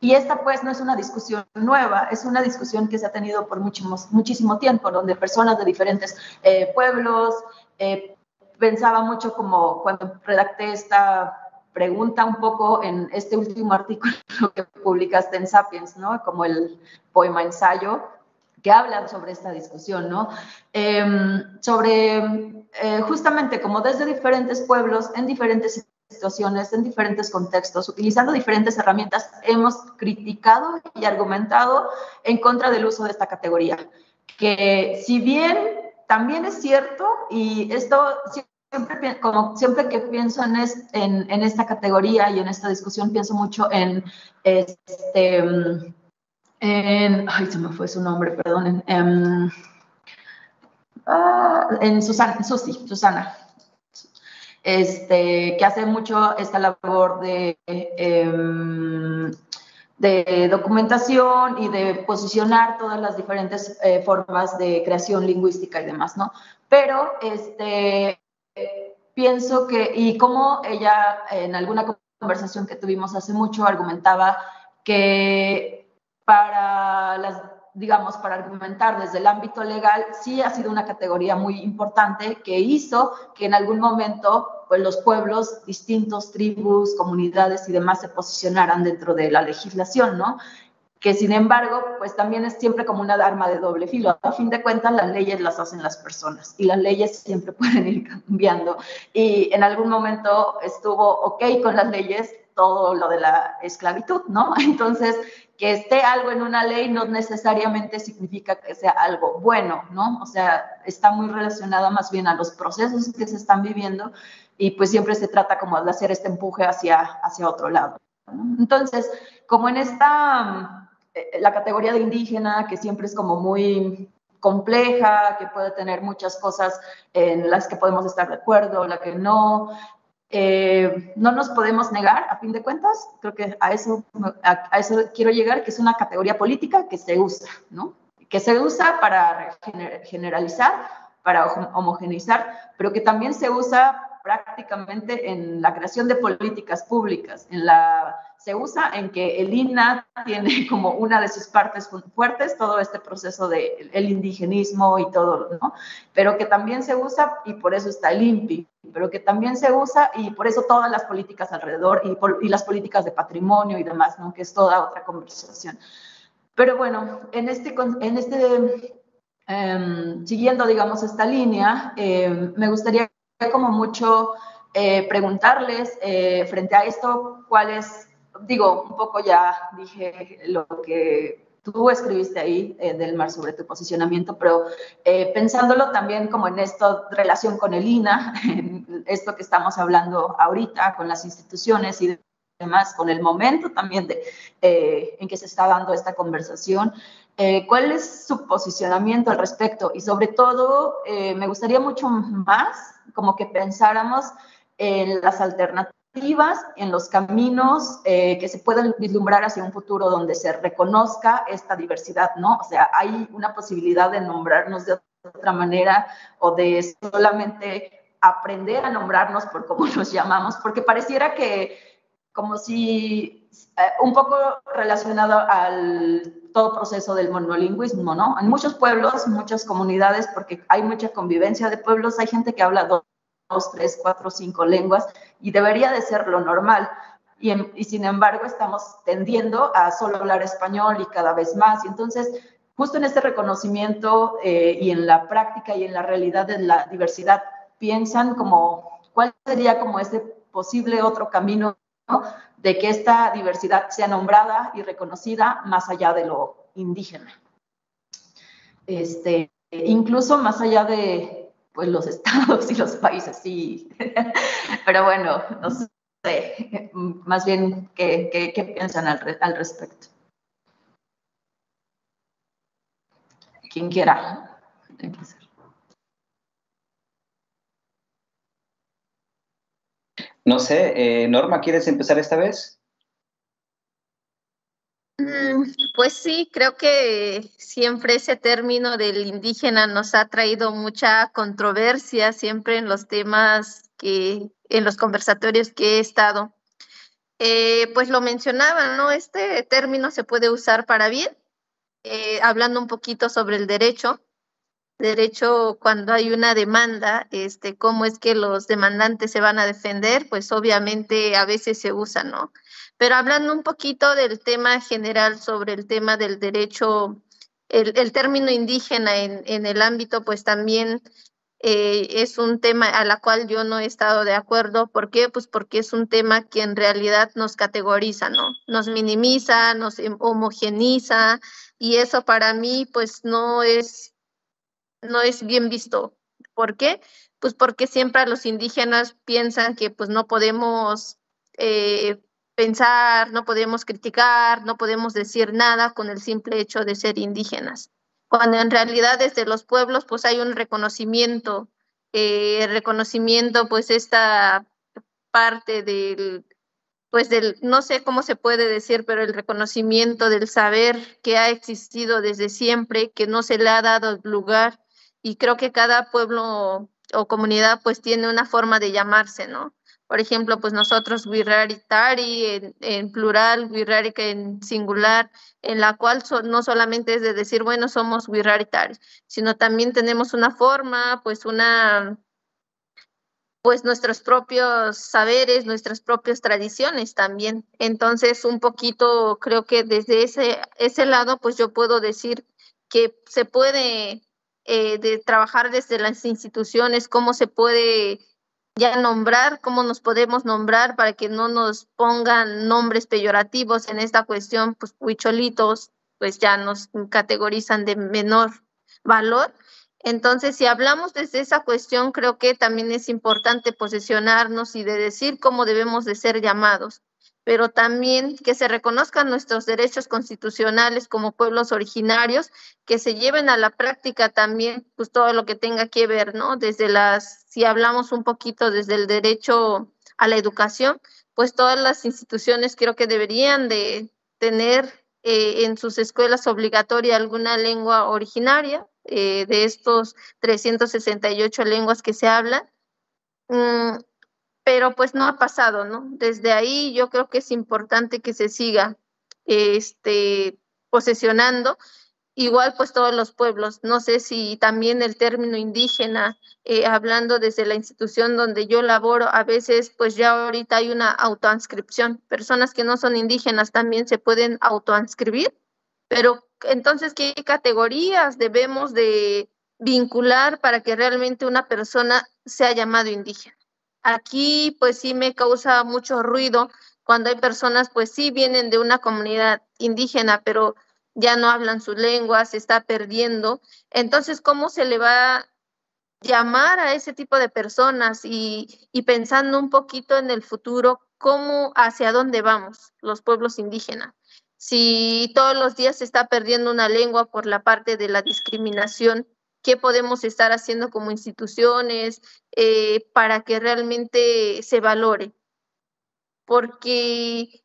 y esta pues no es una discusión nueva, es una discusión que se ha tenido por muchísimo tiempo, donde personas de diferentes pueblos, pensaba mucho como cuando redacté esta pregunta un poco en este último artículo que publicaste en Sapiens, ¿no? Como el poema ensayo, que hablan sobre esta discusión, ¿no? Justamente como desde diferentes pueblos, en diferentes situaciones, en diferentes contextos, utilizando diferentes herramientas, hemos criticado y argumentado en contra del uso de esta categoría. Que si bien también es cierto, y esto siempre que pienso en esta categoría y en esta discusión, pienso mucho en ay, se me fue su nombre, perdón, en Susana, que hace mucho esta labor de documentación y de posicionar todas las diferentes formas de creación lingüística y demás, ¿no? Pero pienso que, y como ella en alguna conversación que tuvimos hace mucho argumentaba que para argumentar desde el ámbito legal, sí ha sido una categoría muy importante que hizo que en algún momento pues, los pueblos, distintos tribus, comunidades y demás se posicionaran dentro de la legislación, ¿no? Que sin embargo, pues también es siempre como una arma de doble filo. A fin de cuentas, las leyes las hacen las personas y las leyes siempre pueden ir cambiando. Y en algún momento estuvo ok con las leyes todo lo de la esclavitud, ¿no? Entonces, que esté algo en una ley no necesariamente significa que sea algo bueno, ¿no? O sea, está muy relacionada más bien a los procesos que se están viviendo y pues siempre se trata como de hacer este empuje hacia otro lado, ¿no? Entonces, como en la categoría de indígena, que siempre es como muy compleja, que puede tener muchas cosas en las que podemos estar de acuerdo, la que no, no nos podemos negar, a fin de cuentas, creo que a eso quiero llegar, que es una categoría política que se usa, ¿no? Que se usa para generalizar, para homogeneizar, pero que también se usa prácticamente en la creación de políticas públicas, se usa en que el INAH tiene como una de sus partes fuertes todo este proceso del indigenismo y todo, ¿no? Pero que también se usa, y por eso está el INPI, pero que también se usa, y por eso todas las políticas alrededor, y las políticas de patrimonio y demás, ¿no? Que es toda otra conversación. Pero bueno, siguiendo, digamos, esta línea, me gustaría como mucho preguntarles frente a esto, un poco ya dije lo que tú escribiste ahí, Delmar, sobre tu posicionamiento, pero pensándolo también como en esta relación con el INAH, en esto que estamos hablando ahorita, con las instituciones y demás, con el momento también en que se está dando esta conversación, ¿cuál es su posicionamiento al respecto? Y sobre todo, me gustaría mucho más como que pensáramos en las alternativas, en los caminos que se pueden vislumbrar hacia un futuro donde se reconozca esta diversidad, ¿no? O sea, hay una posibilidad de nombrarnos de otra manera o de solamente aprender a nombrarnos por cómo nos llamamos, porque pareciera que como si un poco relacionado al todo proceso del monolingüismo, ¿no? En muchos pueblos, muchas comunidades, porque hay mucha convivencia de pueblos, hay gente que habla 2, 3, 4, 5 lenguas y debería de ser lo normal. Y sin embargo estamos tendiendo a solo hablar español y cada vez más. Y entonces, justo en este reconocimiento y en la práctica y en la realidad de la diversidad, piensan como cuál sería como ese posible otro camino, ¿no? De que esta diversidad sea nombrada y reconocida más allá de lo indígena. Incluso más allá de pues los estados y los países sí. Pero bueno, no sé, más bien, ¿qué piensan al respecto? Quien quiera empezar. No sé, Norma, ¿quieres empezar esta vez? Pues sí, creo que siempre ese término del indígena nos ha traído mucha controversia siempre en los temas en los conversatorios que he estado. Pues lo mencionaba, ¿no? Este término se puede usar para bien, hablando un poquito sobre el derecho. Derecho, cuando hay una demanda, cómo es que los demandantes se van a defender, pues obviamente a veces se usa, ¿no? Pero hablando un poquito del tema general sobre el tema del derecho, el término indígena en el ámbito, pues también es un tema a la cual yo no he estado de acuerdo. ¿Por qué? Pues porque es un tema que en realidad nos categoriza, ¿no? Nos minimiza, nos homogeniza, y eso para mí, pues no es bien visto. ¿Por qué? Pues porque siempre a los indígenas piensan que pues no podemos pensar, no podemos criticar, no podemos decir nada con el simple hecho de ser indígenas. Cuando en realidad desde los pueblos pues hay un reconocimiento, pues esta parte no sé cómo se puede decir, pero el reconocimiento del saber que ha existido desde siempre, que no se le ha dado lugar, y creo que cada pueblo o comunidad pues tiene una forma de llamarse, ¿no? Por ejemplo, pues nosotros Wirraritari en plural, Wirrarica en singular, en la cual no solamente es de decir, bueno, somos Wirraritari, sino también tenemos una forma, pues nuestros propios saberes, nuestras propias tradiciones también. Entonces, un poquito creo que desde ese lado, pues yo puedo decir que se puede trabajar desde las instituciones, cómo se puede ya nombrar, cómo nos podemos nombrar para que no nos pongan nombres peyorativos en esta cuestión, pues huicholitos, pues ya nos categorizan de menor valor. Entonces, si hablamos desde esa cuestión, creo que también es importante posicionarnos y de decir cómo debemos de ser llamados, pero también que se reconozcan nuestros derechos constitucionales como pueblos originarios, que se lleven a la práctica también, pues todo lo que tenga que ver, ¿no? Si hablamos un poquito desde el derecho a la educación, pues todas las instituciones creo que deberían de tener en sus escuelas obligatoria alguna lengua originaria, de estos 368 lenguas que se hablan, pero pues no ha pasado, ¿no? Desde ahí yo creo que es importante que se siga posesionando. Igual pues todos los pueblos, no sé si también el término indígena, hablando desde la institución donde yo laboro, a veces pues ya ahorita hay una autoanscripción, personas que no son indígenas también se pueden autoanscribir, pero entonces, ¿qué categorías debemos de vincular para que realmente una persona sea llamado indígena? Aquí pues sí me causa mucho ruido cuando hay personas pues sí vienen de una comunidad indígena, pero ya no hablan su lengua, se está perdiendo. Entonces, ¿cómo se le va a llamar a ese tipo de personas? Y pensando un poquito en el futuro, hacia dónde vamos los pueblos indígenas? Si todos los días se está perdiendo una lengua por la parte de la discriminación, ¿qué podemos estar haciendo como instituciones para que realmente se valore? Porque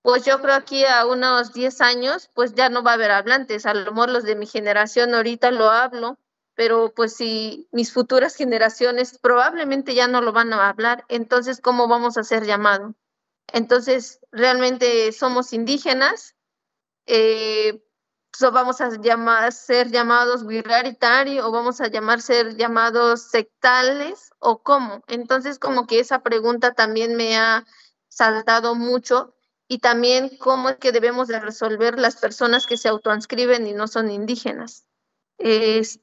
pues yo creo que a unos 10 años, pues ya no va a haber hablantes. A lo mejor los de mi generación ahorita lo hablo, pero pues si mis futuras generaciones probablemente ya no lo van a hablar, entonces ¿cómo vamos a ser llamados? Entonces, ¿realmente somos indígenas? ¿Vamos a ser llamados Wirraritari o vamos a ser llamados sectales o cómo? Entonces, como que esa pregunta también me ha saltado mucho, y también cómo es que debemos de resolver las personas que se autoanscriben y no son indígenas. Y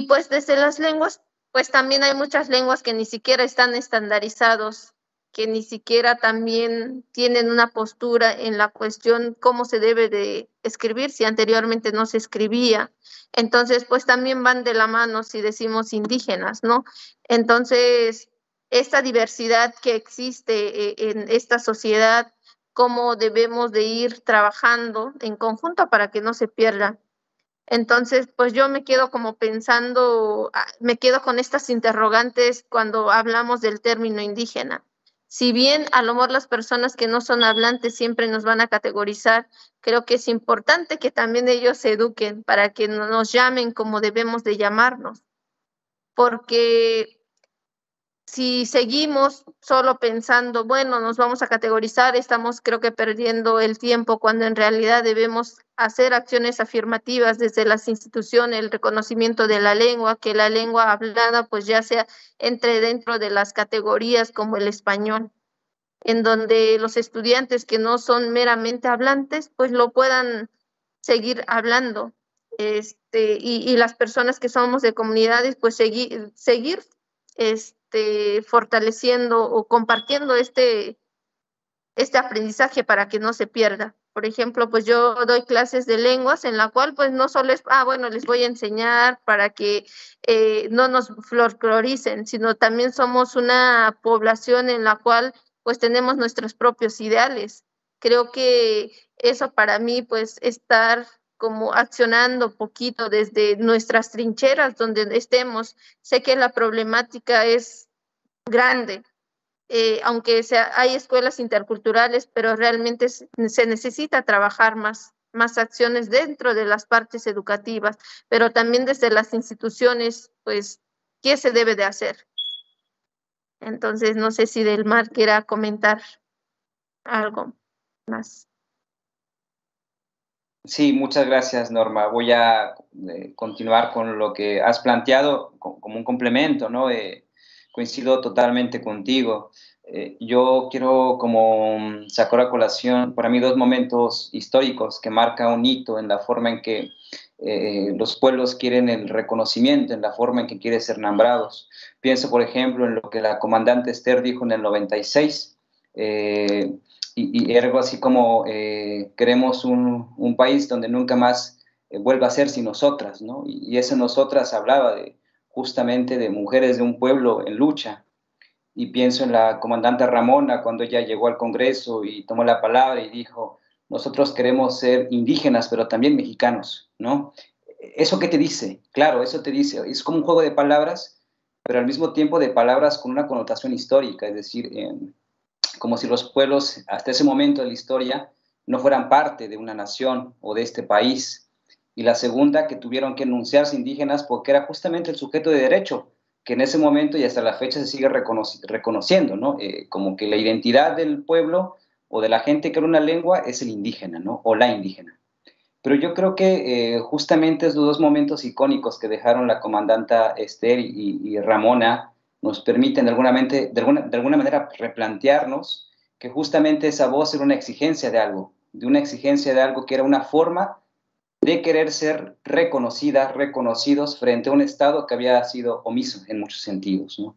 pues desde las lenguas, pues también hay muchas lenguas que ni siquiera están estandarizados, que ni siquiera también tienen una postura en la cuestión cómo se debe de escribir, si anteriormente no se escribía. Entonces, pues también van de la mano si decimos indígenas, ¿no? Entonces, esta diversidad que existe en esta sociedad, cómo debemos de ir trabajando en conjunto para que no se pierda. Entonces, pues yo me quedo como pensando, me quedo con estas interrogantes cuando hablamos del término indígena. Si bien a lo mejor las personas que no son hablantes siempre nos van a categorizar, creo que es importante que también ellos se eduquen para que nos llamen como debemos de llamarnos, porque si seguimos solo pensando, bueno, nos vamos a categorizar, estamos creo que perdiendo el tiempo cuando en realidad debemos hacer acciones afirmativas desde las instituciones, el reconocimiento de la lengua, que la lengua hablada pues ya sea entre dentro de las categorías como el español, en donde los estudiantes que no son meramente hablantes pues lo puedan seguir hablando. Y las personas que somos de comunidades pues seguir fortaleciendo o compartiendo este aprendizaje para que no se pierda. Por ejemplo, pues yo doy clases de lenguas en la cual pues no solo es, bueno, les voy a enseñar para que no nos folcloricen, sino también somos una población en la cual pues tenemos nuestros propios ideales. Creo que eso para mí pues estar como accionando poquito desde nuestras trincheras donde estemos. Sé que la problemática es grande, aunque hay escuelas interculturales, pero realmente se necesita trabajar más acciones dentro de las partes educativas, pero también desde las instituciones, pues, ¿qué se debe de hacer? Entonces, no sé si Delmar quiera comentar algo más. Sí, muchas gracias, Norma. Voy a continuar con lo que has planteado como un complemento, ¿no? Coincido totalmente contigo. Yo quiero como sacar a colación para mí dos momentos históricos que marcan un hito en la forma en que los pueblos quieren el reconocimiento, en la forma en que quieren ser nombrados. Pienso, por ejemplo, en lo que la comandante Esther dijo en el 96. Y algo así como queremos un país donde nunca más vuelva a ser sin nosotras, ¿no? Y ese nosotras hablaba justamente de mujeres de un pueblo en lucha. Y pienso en la comandante Ramona cuando ella llegó al Congreso y tomó la palabra y dijo, nosotros queremos ser indígenas, pero también mexicanos, ¿no? ¿Eso qué te dice? Claro, eso te dice, es como un juego de palabras, pero al mismo tiempo de palabras con una connotación histórica, es decir, como si los pueblos hasta ese momento de la historia no fueran parte de una nación o de este país. Y la segunda, que tuvieron que enunciarse indígenas porque era justamente el sujeto de derecho, que en ese momento y hasta la fecha se sigue reconociendo, ¿no? Como que la identidad del pueblo o de la gente que habla una lengua es el indígena, ¿no? O la indígena. Pero yo creo que justamente esos dos momentos icónicos que dejaron la comandanta Esther y Ramona nos permiten de alguna manera replantearnos que justamente esa voz era una exigencia de una exigencia de algo que era una forma de querer ser reconocidas, reconocidos frente a un Estado que había sido omiso en muchos sentidos, ¿no?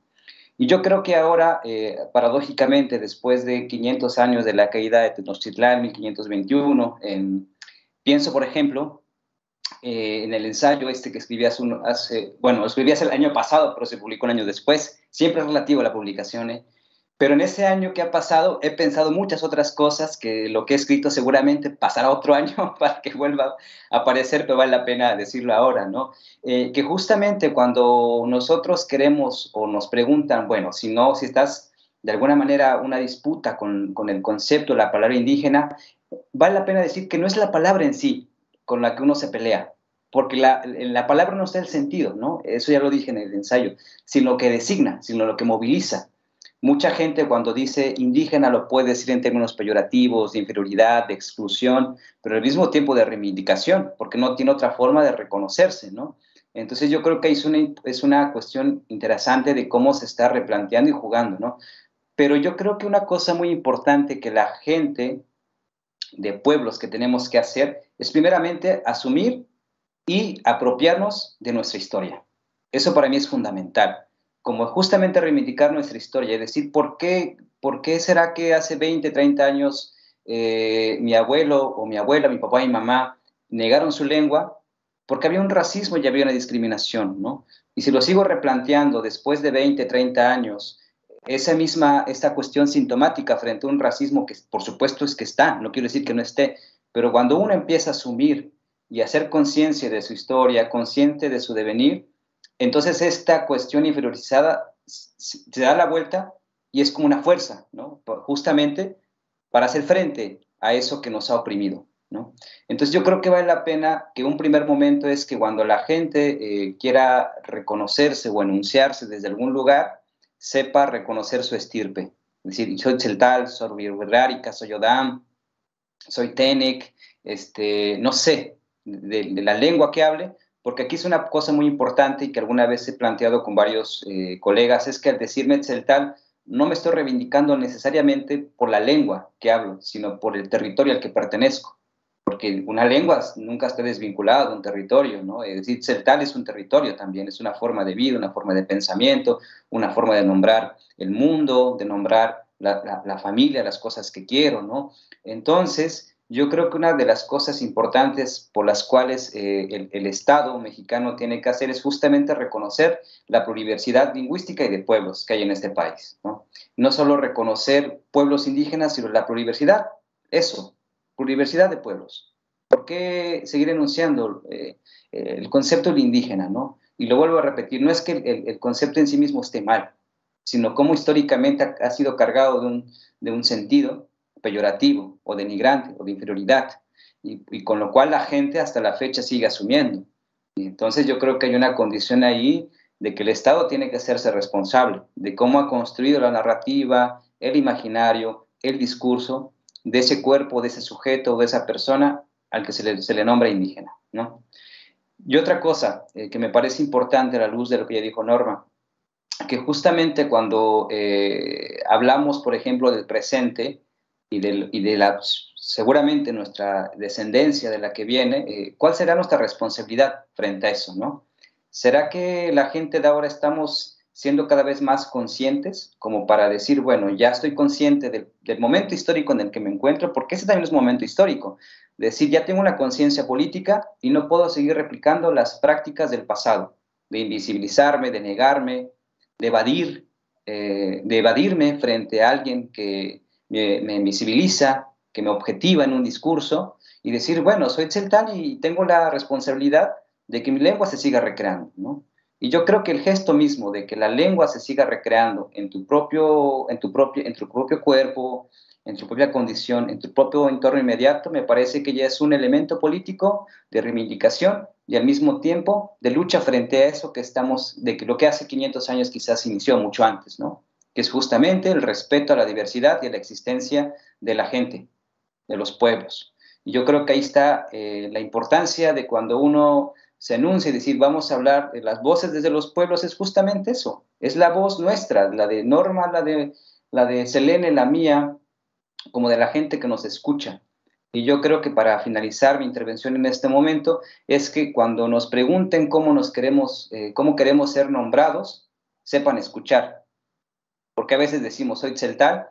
Y yo creo que ahora, paradójicamente, después de 500 años de la caída de Tenochtitlán, 1521, pienso, por ejemplo, en el ensayo que escribí lo escribí hace el año pasado, pero se publicó un año después, siempre es relativo a la publicación, pero en ese año que ha pasado he pensado muchas otras cosas que lo que he escrito seguramente pasará otro año para que vuelva a aparecer, pero vale la pena decirlo ahora, ¿no? Que justamente cuando nosotros queremos o nos preguntan, bueno, si estás de alguna manera una disputa con el concepto, la palabra indígena, vale la pena decir que no es la palabra en sí con la que uno se pelea, porque la palabra no está el sentido, ¿no? Eso ya lo dije en el ensayo, sino lo que designa, sino lo que moviliza. Mucha gente cuando dice indígena lo puede decir en términos peyorativos, de inferioridad, de exclusión, pero al mismo tiempo de reivindicación, porque no tiene otra forma de reconocerse, ¿no? Entonces yo creo que es una cuestión interesante de cómo se está replanteando y jugando, ¿no? Pero yo creo que una cosa muy importante que la gente de pueblos que tenemos que hacer es primeramente asumir y apropiarnos de nuestra historia. Eso para mí es fundamental. como justamente reivindicar nuestra historia, es decir, ¿por qué será que hace 20, 30 años mi abuelo o mi abuela, mi papá y mi mamá negaron su lengua? Porque había un racismo y había una discriminación, ¿no? Y si lo sigo replanteando después de 20, 30 años, esta cuestión sintomática frente a un racismo que por supuesto es que está, no quiero decir que no esté, pero cuando uno empieza a asumir y a hacer conciencia de su historia, consciente de su devenir, entonces esta cuestión inferiorizada se da la vuelta y es como una fuerza, ¿no? Justamente para hacer frente a eso que nos ha oprimido, ¿no? Entonces yo creo que vale la pena que un primer momento es que cuando la gente quiera reconocerse o enunciarse desde algún lugar, sepa reconocer su estirpe. Es decir, soy Tzeltal, soy Wixárika, soy Odam, soy Tenec, no sé, de la lengua que hable, porque aquí es una cosa muy importante y que alguna vez he planteado con varios colegas, es que al decirme Tzeltal, no me estoy reivindicando necesariamente por la lengua que hablo, sino por el territorio al que pertenezco. Porque una lengua nunca está desvinculada de un territorio, ¿no? Es decir, Tzeltal es un territorio también, es una forma de vida, una forma de pensamiento, una forma de nombrar el mundo, de nombrar la familia, las cosas que quiero, ¿no? Entonces, yo creo que una de las cosas importantes por las cuales el Estado mexicano tiene que hacer es justamente reconocer la pluriversidad lingüística y de pueblos que hay en este país, ¿no? No solo reconocer pueblos indígenas, sino la pluriversidad, eso, pluriversidad de pueblos. ¿Por qué seguir enunciando el concepto de indígena, ¿no? Y lo vuelvo a repetir, no es que el concepto en sí mismo esté mal, sino cómo históricamente ha sido cargado de un sentido peyorativo o denigrante o de inferioridad, y con lo cual la gente hasta la fecha sigue asumiendo. Y entonces yo creo que hay una condición ahí de que el Estado tiene que hacerse responsable de cómo ha construido la narrativa, el imaginario, el discurso de ese cuerpo, de ese sujeto o de esa persona al que se le nombra indígena, ¿no? Y otra cosa que me parece importante a la luz de lo que ya dijo Norma, que justamente cuando hablamos, por ejemplo, del presente y de la, seguramente nuestra descendencia de la que viene, ¿cuál será nuestra responsabilidad frente a eso, no? ¿Será que la gente de ahora estamos siendo cada vez más conscientes como para decir, bueno, ya estoy consciente del momento histórico en el que me encuentro, porque ese también es un momento histórico? Decir, ya tengo una conciencia política y no puedo seguir replicando las prácticas del pasado, de invisibilizarme, de negarme, de evadirme frente a alguien que me invisibiliza, que me objetiva en un discurso, y decir, bueno, soy tzeltal y tengo la responsabilidad de que mi lengua se siga recreando, ¿no? Y yo creo que el gesto mismo de que la lengua se siga recreando en tu propio cuerpo, en tu propia condición, en tu propio entorno inmediato, me parece que ya es un elemento político de reivindicación y al mismo tiempo de lucha frente a eso que estamos, de que lo que hace 500 años quizás inició mucho antes, ¿no? Que es justamente el respeto a la diversidad y a la existencia de la gente, de los pueblos. Y yo creo que ahí está la importancia de cuando uno se anuncia y decir, vamos a hablar de las voces desde los pueblos, es justamente eso, es la voz nuestra, la de Norma, la de Selene, la mía, como de la gente que nos escucha. Y yo creo que para finalizar mi intervención en este momento es que cuando nos pregunten cómo queremos ser nombrados, sepan escuchar. Porque a veces decimos, soy tzeltal,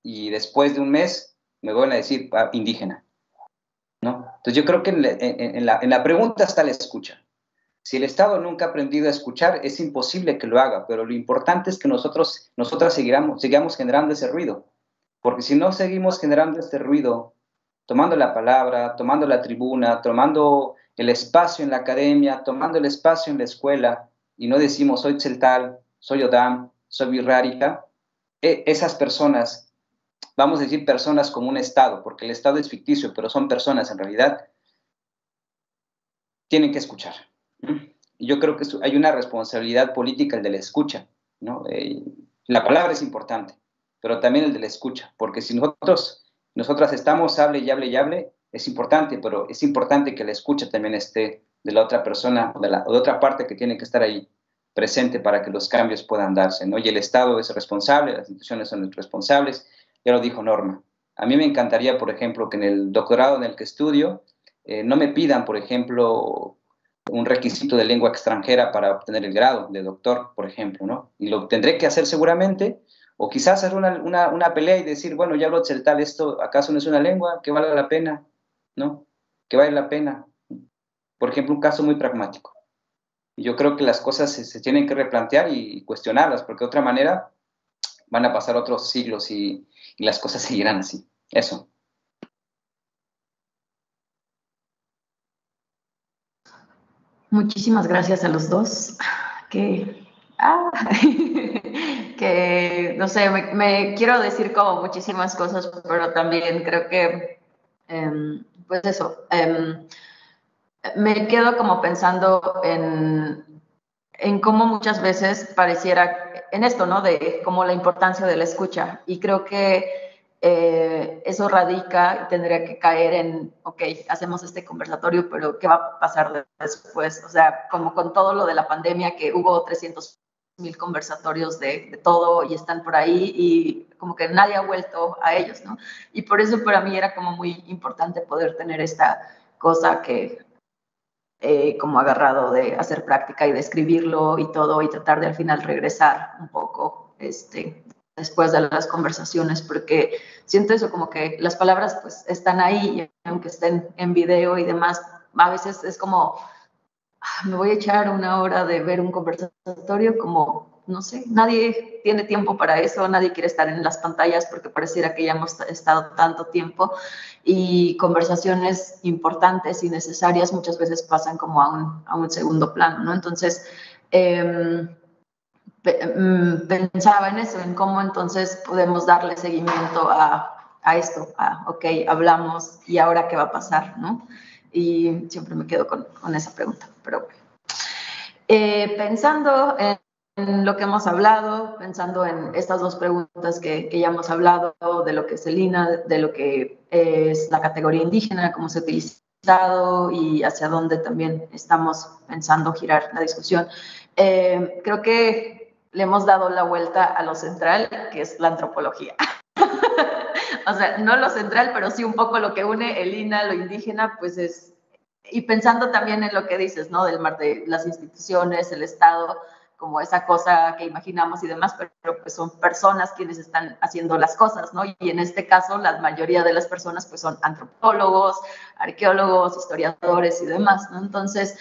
y después de un mes me van a decir indígena, ¿no? Entonces yo creo que en la pregunta está la escucha. Si el Estado nunca ha aprendido a escuchar, es imposible que lo haga, pero lo importante es que nosotras sigamos generando ese ruido. Porque si no seguimos generando este ruido, tomando la palabra, tomando la tribuna, tomando el espacio en la academia, tomando el espacio en la escuela, y no decimos soy tzeltal, soy Odam, soy Wixárika, esas personas, vamos a decir personas como un Estado, porque el Estado es ficticio, pero son personas en realidad, tienen que escuchar. Y yo creo que hay una responsabilidad política, el de la escucha, ¿no? La palabra es importante, pero también el de la escucha, porque si nosotras estamos, hable y hable y hable, es importante, pero es importante que la escucha también esté de la otra persona, o de otra parte que tiene que estar ahí presente para que los cambios puedan darse, ¿no? Y el Estado es responsable, las instituciones son responsables, ya lo dijo Norma. A mí me encantaría, por ejemplo, que en el doctorado en el que estudio, no me pidan, por ejemplo, un requisito de lengua extranjera para obtener el grado de doctor, por ejemplo, ¿no? Y lo tendré que hacer seguramente, o quizás hacer una pelea y decir, bueno, ya hablo tzeltal, ¿esto acaso no es una lengua que vale la pena? ¿No? Que vale la pena. Por ejemplo, un caso muy pragmático. Y yo creo que las cosas se tienen que replantear y cuestionarlas, porque de otra manera van a pasar otros siglos y las cosas seguirán así. Eso. Muchísimas gracias a los dos. Que, que no sé, me quiero decir como muchísimas cosas, pero también creo que, pues eso, me quedo como pensando en cómo muchas veces pareciera, en esto, ¿no? De como la importancia de la escucha. Y creo que eso radica y tendría que caer en, ok, hacemos este conversatorio, pero ¿qué va a pasar después? O sea, como con todo lo de la pandemia, que hubo 300,000 conversatorios de todo y están por ahí y como que nadie ha vuelto a ellos, ¿no? Y por eso para mí era como muy importante poder tener esta cosa que como agarrado de hacer práctica y de escribirlo y todo, y tratar de al final regresar un poco después de las conversaciones, porque siento eso, como que las palabras pues están ahí, y aunque estén en video y demás, a veces es como, me voy a echar una hora de ver un conversatorio, como, no sé, nadie tiene tiempo para eso, nadie quiere estar en las pantallas porque pareciera que ya hemos estado tanto tiempo, y conversaciones importantes y necesarias muchas veces pasan como a un segundo plano, ¿no? Entonces, pensaba en eso, en cómo entonces podemos darle seguimiento a esto, ok, hablamos y ahora qué va a pasar, ¿no? Y siempre me quedo con esa pregunta, pero pensando en lo que hemos hablado, pensando en estas dos preguntas que ya hemos hablado, de lo que es el INA, de lo que es la categoría indígena, cómo se ha utilizado y hacia dónde también estamos pensando girar la discusión, creo que le hemos dado la vuelta a lo central, que es la antropología. O sea, no lo central, pero sí un poco lo que une el INA, lo indígena, pues es, y pensando también en lo que dices, ¿no? Del mar de las instituciones, el Estado, como esa cosa que imaginamos y demás, pero pues son personas quienes están haciendo las cosas, ¿no? Y en este caso, la mayoría de las personas pues son antropólogos, arqueólogos, historiadores y demás, ¿no? Entonces,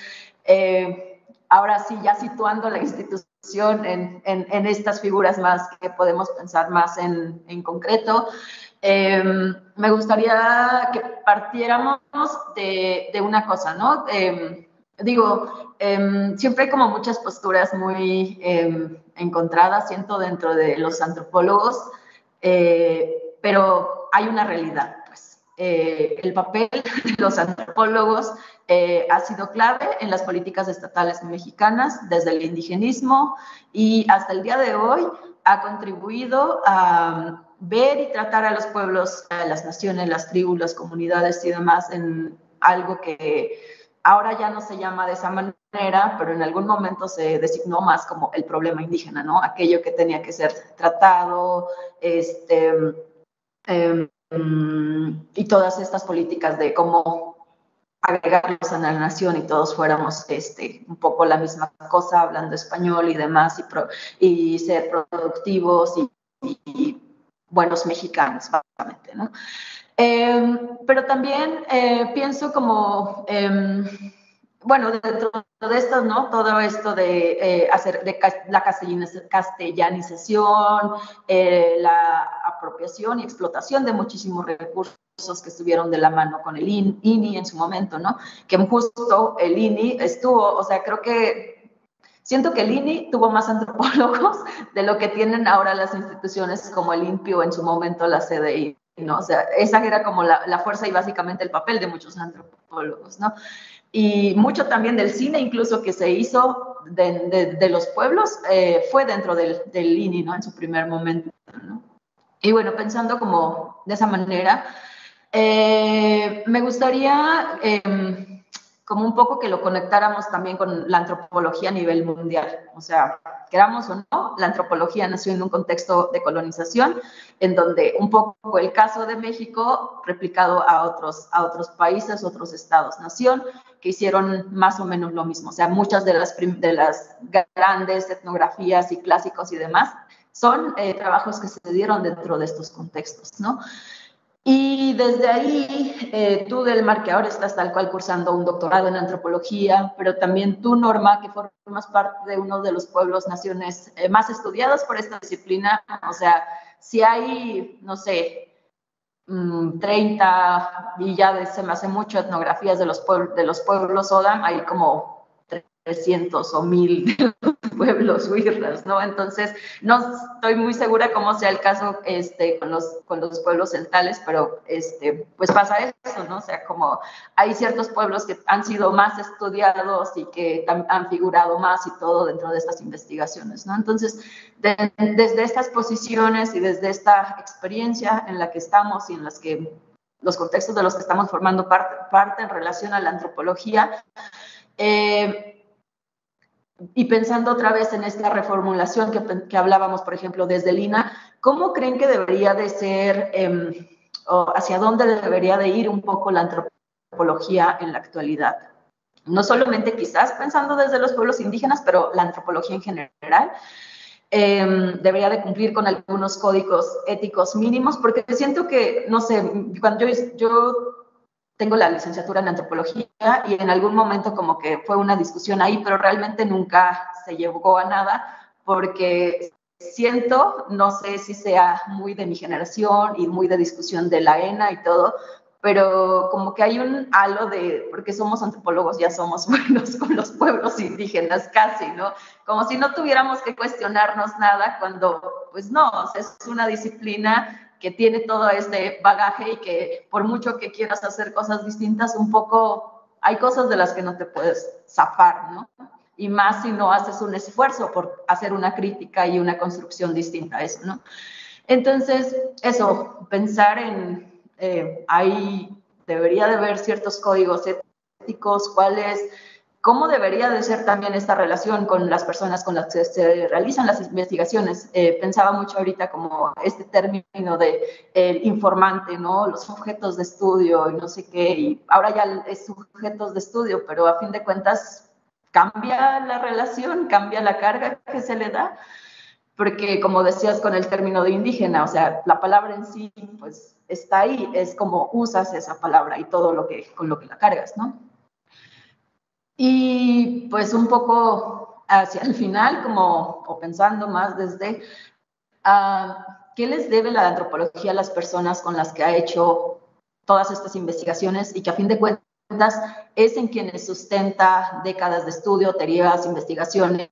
ahora sí, ya situando la institución en estas figuras más que podemos pensar más en concreto, me gustaría que partiéramos de una cosa, ¿no? Siempre hay como muchas posturas muy encontradas, siento, dentro de los antropólogos, pero hay una realidad, pues. El papel de los antropólogos ha sido clave en las políticas estatales mexicanas, desde el indigenismo y hasta el día de hoy ha contribuido a ver y tratar a los pueblos, a las naciones, las tribus, las comunidades y demás en algo que ahora ya no se llama de esa manera, pero en algún momento se designó más como el problema indígena, ¿no? Aquello que tenía que ser tratado, y todas estas políticas de cómo agregarlos a la nación y todos fuéramos un poco la misma cosa, hablando español y demás, y ser productivos y buenos mexicanos, básicamente, ¿no? Pero también pienso como, bueno, dentro de esto, ¿no? Todo esto de hacer de la castellanización, la apropiación y explotación de muchísimos recursos que estuvieron de la mano con el INI en su momento, ¿no? Que justo el INI estuvo, o sea, creo que siento que el INI tuvo más antropólogos de lo que tienen ahora las instituciones como el INPI o en su momento la CDI, ¿no? O sea, esa era como la fuerza y básicamente el papel de muchos antropólogos, ¿no? Y mucho también del cine, incluso que se hizo de los pueblos, fue dentro del INI, ¿no? En su primer momento, ¿no? Y bueno, pensando como de esa manera, me gustaría como un poco que lo conectáramos también con la antropología a nivel mundial. O sea, queramos o no, la antropología nació en un contexto de colonización, en donde un poco el caso de México replicado a otros países, otros estados-nación, que hicieron más o menos lo mismo. O sea, muchas de las grandes etnografías y clásicos y demás son trabajos que se dieron dentro de estos contextos, ¿no? Y desde ahí, tú, Delmar, que ahora estás tal cual cursando un doctorado en antropología, pero también tú, Norma, que formas parte de uno de los pueblos, naciones más estudiados por esta disciplina. O sea, si hay, no sé, 30, y ya se me hace mucho, etnografías de los pueblos Odam, hay como 300 o 1000 pueblos huirras, ¿no? Entonces, no estoy muy segura cómo sea el caso con los pueblos celtales, pero pues pasa eso, ¿no? O sea, como hay ciertos pueblos que han sido más estudiados y que han figurado más y todo dentro de estas investigaciones, ¿no? Entonces, desde estas posiciones y desde esta experiencia en la que estamos y en las que los contextos de los que estamos formando parte en relación a la antropología, y pensando otra vez en esta reformulación que hablábamos, por ejemplo, desde Lina, ¿cómo creen que debería de ser, o hacia dónde debería de ir un poco la antropología en la actualidad? No solamente quizás pensando desde los pueblos indígenas, pero la antropología en general debería de cumplir con algunos códigos éticos mínimos, porque siento que, no sé, cuando yo tengo la licenciatura en antropología y en algún momento como que fue una discusión ahí, pero realmente nunca se llegó a nada, porque siento, no sé si sea muy de mi generación y muy de discusión de la ENA y todo, pero como que hay un halo de, porque somos antropólogos, ya somos buenos con los pueblos indígenas casi, ¿no? Como si no tuviéramos que cuestionarnos nada cuando, pues no, o sea, es una disciplina que tiene todo este bagaje y que por mucho que quieras hacer cosas distintas, un poco hay cosas de las que no te puedes zafar, ¿no? Y más si no haces un esfuerzo por hacer una crítica y una construcción distinta a eso, ¿no? Entonces, eso, pensar en, ahí debería de haber ciertos códigos éticos, cómo debería de ser también esta relación con las personas con las que se realizan las investigaciones. Pensaba mucho ahorita como este término de el informante, ¿no? Los sujetos de estudio y no sé qué, y ahora ya es sujetos de estudio, pero a fin de cuentas cambia la relación, cambia la carga que se le da, porque como decías con el término de indígena, o sea, la palabra en sí, pues está ahí, es como usas esa palabra y todo lo que, con lo que la cargas, ¿no? Y pues un poco hacia el final, como, o pensando más desde, ¿qué les debe la antropología a las personas con las que ha hecho todas estas investigaciones y que a fin de cuentas es en quienes sustenta décadas de estudio, teorías, investigaciones,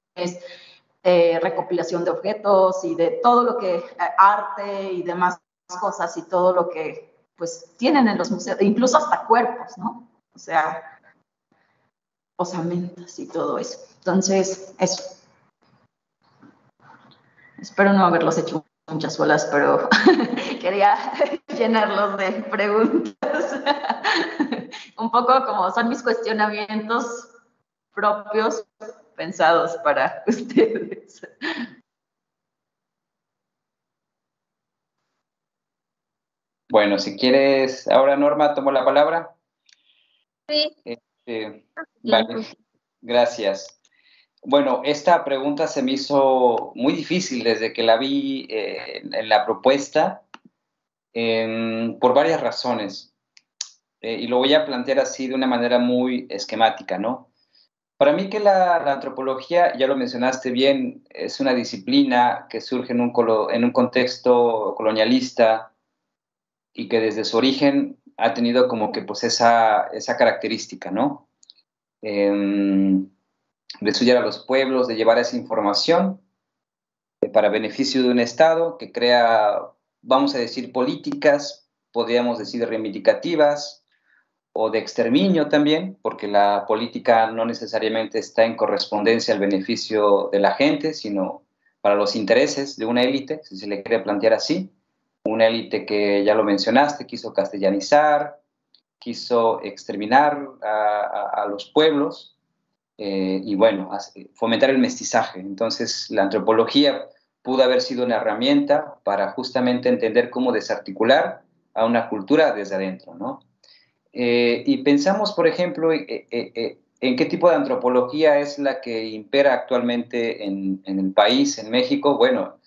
recopilación de objetos y de todo lo que, arte y demás cosas y todo lo que pues tienen en los museos, incluso hasta cuerpos, ¿no? O sea, osamentas y todo eso. Entonces, eso. Espero no haberlos hecho muchas olas, pero quería llenarlos de preguntas. Un poco como son mis cuestionamientos propios pensados para ustedes. Bueno, si quieres, ahora Norma, tomo la palabra. Sí. Vale, gracias. Bueno, esta pregunta se me hizo muy difícil desde que la vi en la propuesta, por varias razones. Y lo voy a plantear así de una manera muy esquemática, ¿no? Para mí que la antropología, ya lo mencionaste bien, es una disciplina que surge en un contexto colonialista y que desde su origen ha tenido como que pues esa característica, ¿no? De estudiar a los pueblos, de llevar esa información para beneficio de un Estado que crea, vamos a decir, políticas, podríamos decir reivindicativas o de exterminio también, porque la política no necesariamente está en correspondencia al beneficio de la gente, sino para los intereses de una élite, si se le quiere plantear así, una élite que ya lo mencionaste, quiso castellanizar, quiso exterminar a los pueblos y bueno, fomentar el mestizaje. Entonces la antropología pudo haber sido una herramienta para justamente entender cómo desarticular a una cultura desde adentro, ¿no? Y pensamos, por ejemplo, en qué tipo de antropología es la que impera actualmente en el país, en México. Bueno,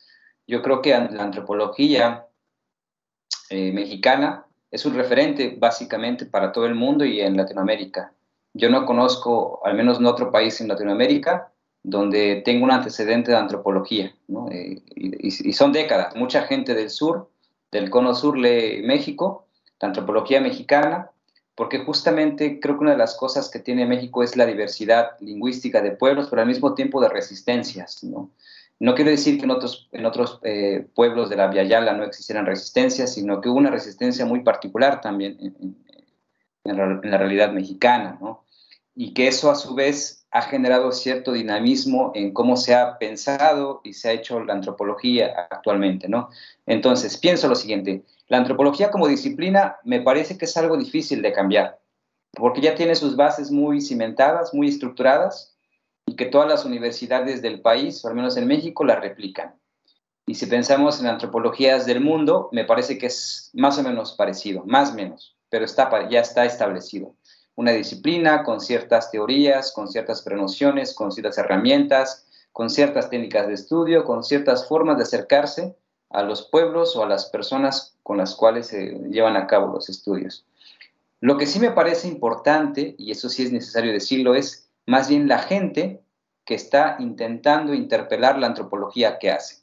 yo creo que la antropología mexicana es un referente básicamente para todo el mundo y en Latinoamérica. Yo no conozco, al menos en otro país en Latinoamérica, donde tenga un antecedente de antropología, ¿no? Y son décadas. Mucha gente del sur, del cono sur, lee México, la antropología mexicana, porque justamente creo que una de las cosas que tiene México es la diversidad lingüística de pueblos, pero al mismo tiempo de resistencias, ¿no? No quiero decir que en otros pueblos de la Via Yala no existieran resistencias, sino que hubo una resistencia muy particular también en la realidad mexicana, ¿no? Y que eso a su vez ha generado cierto dinamismo en cómo se ha pensado y se ha hecho la antropología actualmente, ¿no? Entonces, pienso lo siguiente, la antropología como disciplina me parece que es algo difícil de cambiar, porque ya tiene sus bases muy cimentadas, muy estructuradas, y que todas las universidades del país, o al menos en México, la replican. Y si pensamos en antropologías del mundo, me parece que es más o menos parecido, más o menos, pero ya está establecido. Una disciplina con ciertas teorías, con ciertas prenociones, con ciertas herramientas, con ciertas técnicas de estudio, con ciertas formas de acercarse a los pueblos o a las personas con las cuales se llevan a cabo los estudios. Lo que sí me parece importante, y eso sí es necesario decirlo, es más bien la gente que está intentando interpelar la antropología que hace.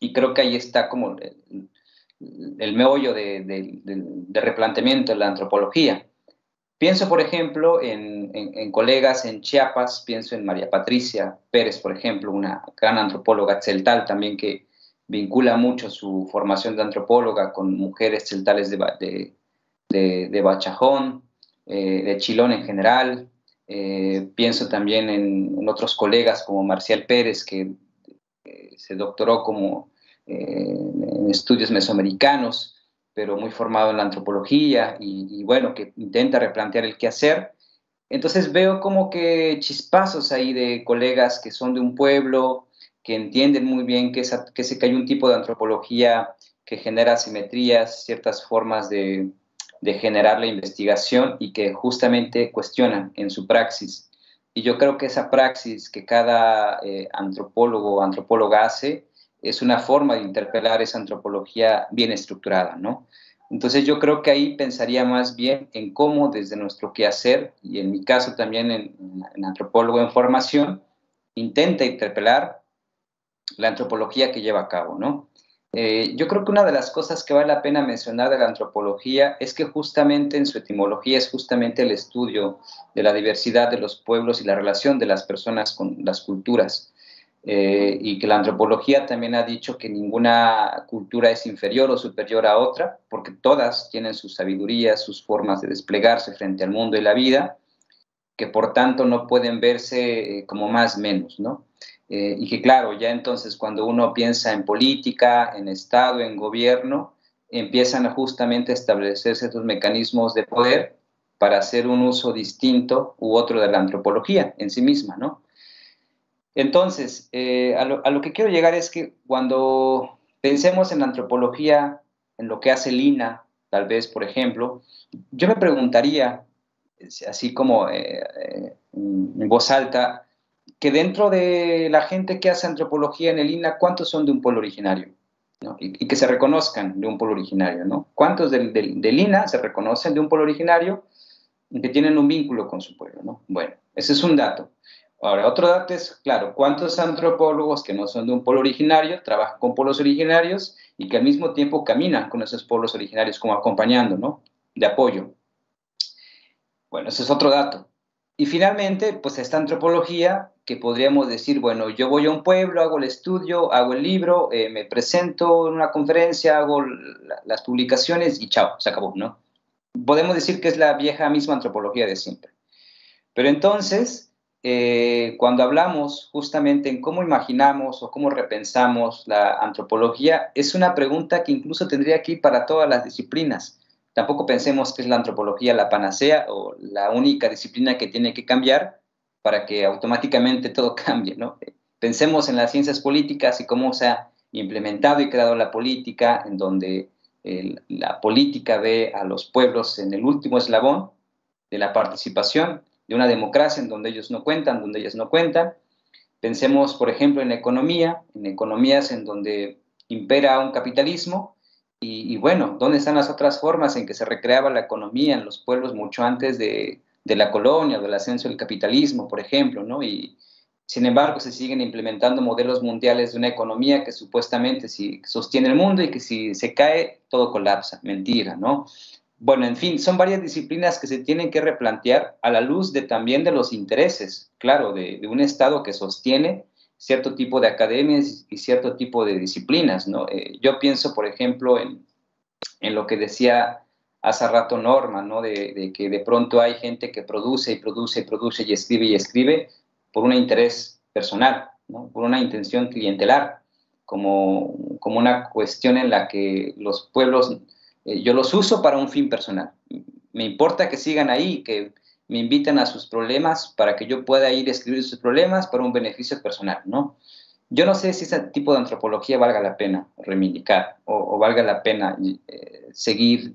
Y creo que ahí está como el meollo de replanteamiento de la antropología. Pienso, por ejemplo, en colegas en Chiapas, pienso en María Patricia Pérez, por ejemplo, una gran antropóloga tzeltal también que vincula mucho su formación de antropóloga con mujeres tzeltales de Bachajón, de Chilón en general. Pienso también en otros colegas como Marcial Pérez, que se doctoró en estudios mesoamericanos, pero muy formado en la antropología y bueno, que intenta replantear el quehacer. Entonces veo como que chispazos ahí de colegas que son de un pueblo, que entienden muy bien que hay un tipo de antropología que genera simetrías, ciertas formas de generar la investigación y que justamente cuestionan en su praxis. Y yo creo que esa praxis que cada antropólogo o antropóloga hace es una forma de interpelar esa antropología bien estructurada, ¿no? Entonces yo creo que ahí pensaría más bien en cómo desde nuestro quehacer, y en mi caso también en antropólogo en formación, intenta interpelar la antropología que lleva a cabo, ¿no? Yo creo que una de las cosas que vale la pena mencionar de la antropología es que justamente en su etimología es justamente el estudio de la diversidad de los pueblos y la relación de las personas con las culturas. Y que la antropología también ha dicho que ninguna cultura es inferior o superior a otra, porque todas tienen sus sabidurías, sus formas de desplegarse frente al mundo y la vida, que por tanto no pueden verse como más menos, ¿no? Y que claro, ya entonces cuando uno piensa en política, en Estado, en gobierno, empiezan justamente a establecerse estos mecanismos de poder para hacer un uso distinto u otro de la antropología en sí misma, ¿no? Entonces, a lo que quiero llegar es que cuando pensemos en la antropología, en lo que hace Lina, tal vez, por ejemplo, yo me preguntaría, así como en voz alta, que dentro de la gente que hace antropología en el INA, ¿cuántos son de un pueblo originario? ¿No? Y que se reconozcan de un pueblo originario, ¿no? ¿Cuántos del INA se reconocen de un pueblo originario y que tienen un vínculo con su pueblo, ¿no? Bueno, ese es un dato. Ahora, otro dato es, claro, ¿cuántos antropólogos que no son de un pueblo originario trabajan con pueblos originarios y que al mismo tiempo caminan con esos pueblos originarios como acompañando, ¿no? De apoyo. Bueno, ese es otro dato. Y finalmente, pues esta antropología que podríamos decir, bueno, yo voy a un pueblo, hago el estudio, hago el libro, me presento en una conferencia, hago las publicaciones y chao, se acabó, ¿no? Podemos decir que es la vieja misma antropología de siempre. Pero entonces, cuando hablamos justamente en cómo imaginamos o cómo repensamos la antropología, es una pregunta que incluso tendría que ir para todas las disciplinas. tampoco pensemos que es la antropología la panacea o la única disciplina que tiene que cambiar para que automáticamente todo cambie, ¿no? Pensemos en las ciencias políticas y cómo se ha implementado y creado la política, en donde la política ve a los pueblos en el último eslabón de la participación, de una democracia en donde ellos no cuentan, donde ellas no cuentan. Pensemos, por ejemplo, en economías en donde impera un capitalismo y bueno, ¿dónde están las otras formas en que se recreaba la economía en los pueblos mucho antes de la colonia, del ascenso del capitalismo, por ejemplo, ¿no? Y sin embargo se siguen implementando modelos mundiales de una economía que supuestamente sí sostiene el mundo y que si se cae todo colapsa. Mentira, ¿no? Bueno, en fin, son varias disciplinas que se tienen que replantear a la luz también de los intereses, claro, de un Estado que sostiene cierto tipo de academias y cierto tipo de disciplinas, ¿no? Yo pienso, por ejemplo, en lo que decía hace rato Norma, ¿no? De que de pronto hay gente que produce y produce y produce y escribe por un interés personal, ¿no? Por una intención clientelar, como una cuestión en la que los pueblos, yo los uso para un fin personal. Me importa que sigan ahí, que me invitan a sus problemas para que yo pueda ir a escribir sus problemas para un beneficio personal, ¿no? Yo no sé si ese tipo de antropología valga la pena reivindicar o valga la pena seguir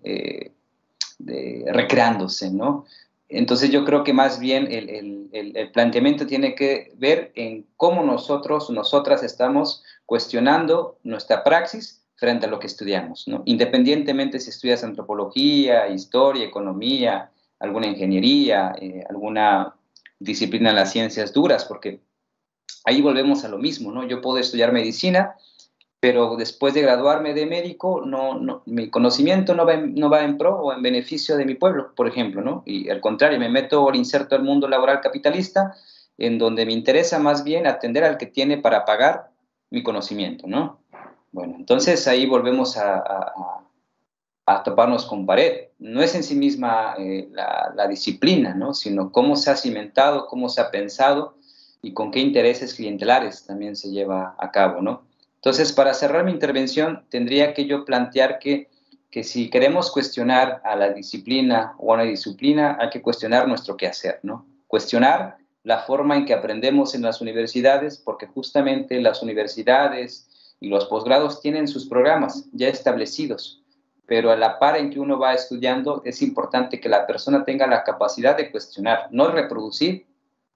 recreándose, ¿no? Entonces yo creo que más bien el planteamiento tiene que ver en cómo nosotras estamos cuestionando nuestra praxis frente a lo que estudiamos, ¿no? Independientemente si estudias antropología, historia, economía, alguna ingeniería, alguna disciplina de las ciencias duras, porque ahí volvemos a lo mismo, ¿no? Yo puedo estudiar medicina, pero después de graduarme de médico, mi conocimiento no va en pro o en beneficio de mi pueblo, por ejemplo, ¿no? Y al contrario, me meto o inserto al mundo laboral capitalista, en donde me interesa más bien atender al que tiene para pagar mi conocimiento, ¿no? Bueno, entonces ahí volvemos a toparnos con pared. No es en sí misma la disciplina, ¿no? Sino cómo se ha cimentado, cómo se ha pensado y con qué intereses clientelares también se lleva a cabo, ¿no? Entonces, para cerrar mi intervención, tendría que yo plantear que si queremos cuestionar a la disciplina o a una disciplina, hay que cuestionar nuestro quehacer, ¿no? Cuestionar la forma en que aprendemos en las universidades, porque justamente las universidades y los posgrados tienen sus programas ya establecidos, pero a la par en que uno va estudiando, es importante que la persona tenga la capacidad de cuestionar, no reproducir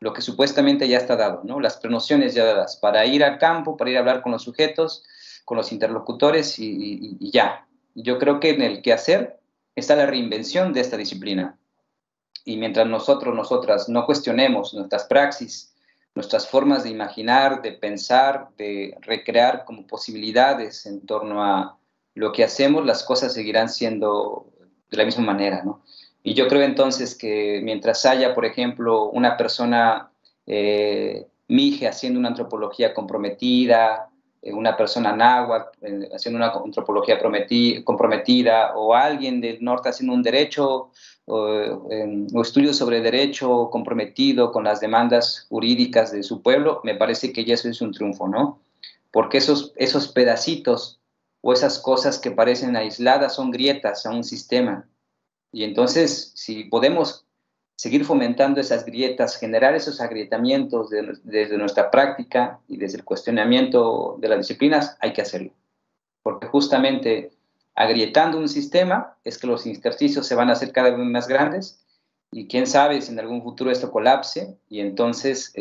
lo que supuestamente ya está dado, ¿no? Las prenociones ya dadas, para ir al campo, para ir a hablar con los sujetos, con los interlocutores y ya. Yo creo que en el quehacer está la reinvención de esta disciplina. Y mientras nosotras no cuestionemos nuestras praxis, nuestras formas de imaginar, de pensar, de recrear como posibilidades en torno a lo que hacemos, las cosas seguirán siendo de la misma manera, ¿no? Y yo creo entonces que mientras haya, por ejemplo, una persona mije haciendo una antropología comprometida, una persona náhuatl haciendo una antropología comprometida, o alguien del norte haciendo un derecho o estudios sobre derecho comprometido con las demandas jurídicas de su pueblo, me parece que ya eso es un triunfo, ¿no? Porque esos pedacitos o esas cosas que parecen aisladas son grietas a un sistema. Y entonces, si podemos seguir fomentando esas grietas, generar esos agrietamientos desde nuestra práctica y desde el cuestionamiento de las disciplinas, hay que hacerlo. Porque justamente agrietando un sistema es que los intersticios se van a hacer cada vez más grandes y quién sabe si en algún futuro esto colapse y entonces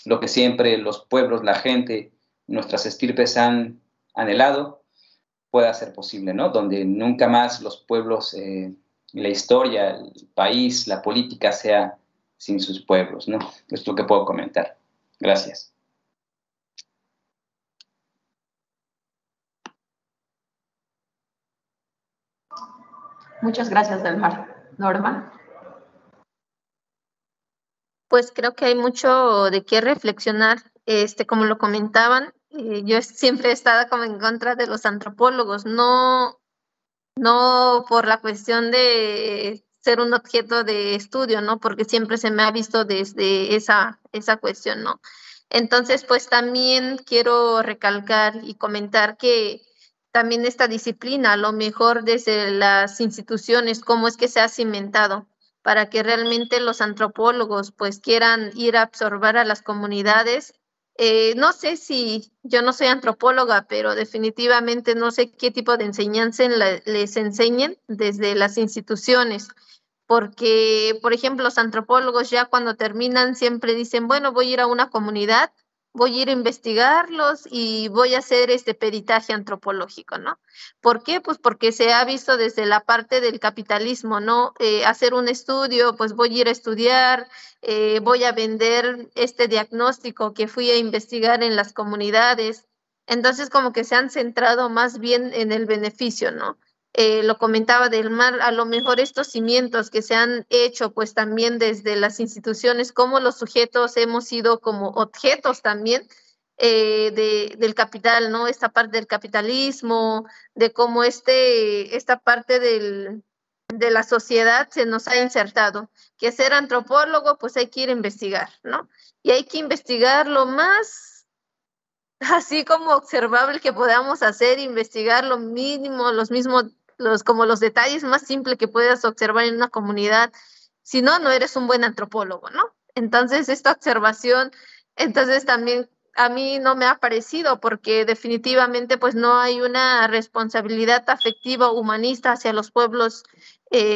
lo que siempre los pueblos, la gente, nuestras estirpes han anhelado, pueda ser posible, ¿no? Donde nunca más los pueblos, la historia, el país, la política sea sin sus pueblos, ¿no? Es lo que puedo comentar. Gracias. Muchas gracias, Delmar. Norma. Pues creo que hay mucho de qué reflexionar. Como lo comentaban, yo siempre he estado como en contra de los antropólogos, no por la cuestión de ser un objeto de estudio, ¿no? Porque siempre se me ha visto desde esa cuestión, ¿no? Entonces, pues también quiero recalcar y comentar que también esta disciplina, a lo mejor desde las instituciones, cómo es que se ha cimentado para que realmente los antropólogos pues quieran ir a absorber a las comunidades. No sé si, yo no soy antropóloga, pero definitivamente no sé qué tipo de enseñanza les enseñen desde las instituciones, porque, por ejemplo, los antropólogos ya cuando terminan siempre dicen, bueno, voy a ir a una comunidad, voy a ir a investigarlos y voy a hacer este peritaje antropológico, ¿no? ¿Por qué? Pues porque se ha visto desde la parte del capitalismo, ¿no? Hacer un estudio, pues voy a ir a estudiar, voy a vender este diagnóstico que fui a investigar en las comunidades. Entonces, como que se han centrado más bien en el beneficio, ¿no? Lo comentaba del mar, a lo mejor estos cimientos que se han hecho, pues también desde las instituciones, como los sujetos hemos sido como objetos también del capital, ¿no? Esta parte del capitalismo, de cómo esta parte de la sociedad se nos ha insertado, que ser antropólogo, pues hay que ir a investigar, ¿no? Y hay que investigar lo más así como observable que podamos hacer, investigar lo mínimo, como los detalles más simples que puedas observar en una comunidad. Si no, no eres un buen antropólogo, ¿no? Entonces, esta observación, entonces también a mí no me ha parecido porque definitivamente pues no hay una responsabilidad afectiva humanista hacia los pueblos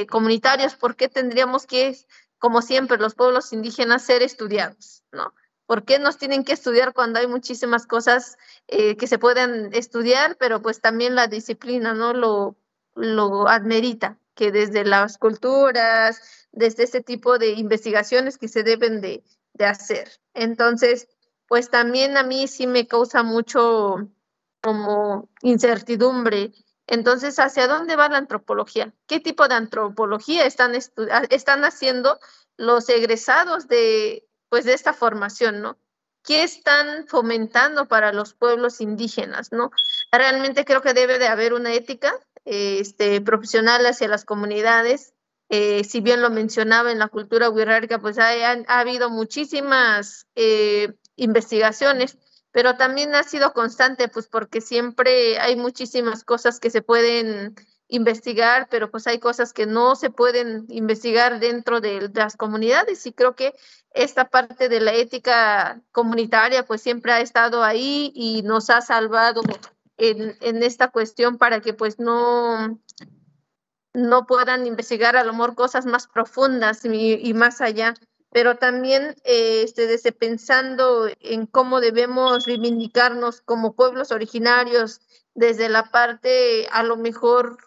comunitarios. ¿Por qué tendríamos que, como siempre, los pueblos indígenas ser estudiados, ¿no? ¿Por qué nos tienen que estudiar cuando hay muchísimas cosas que se pueden estudiar, pero pues también la disciplina, ¿no? Lo admerita, que desde las culturas, desde este tipo de investigaciones que se deben de hacer. Entonces, pues también a mí sí me causa mucho como incertidumbre. Entonces, ¿hacia dónde va la antropología? ¿Qué tipo de antropología están haciendo los egresados de, pues, de esta formación, ¿no? ¿Qué están fomentando para los pueblos indígenas, ¿no? Realmente creo que debe de haber una ética profesional hacia las comunidades. Si bien lo mencionaba en la cultura wixárika, pues ha habido muchísimas investigaciones, pero también ha sido constante, pues porque siempre hay muchísimas cosas que se pueden investigar, pero pues hay cosas que no se pueden investigar dentro de las comunidades, y creo que esta parte de la ética comunitaria pues siempre ha estado ahí y nos ha salvado en esta cuestión para que pues no puedan investigar a lo mejor cosas más profundas y más allá, pero también desde pensando en cómo debemos reivindicarnos como pueblos originarios, desde la parte a lo mejor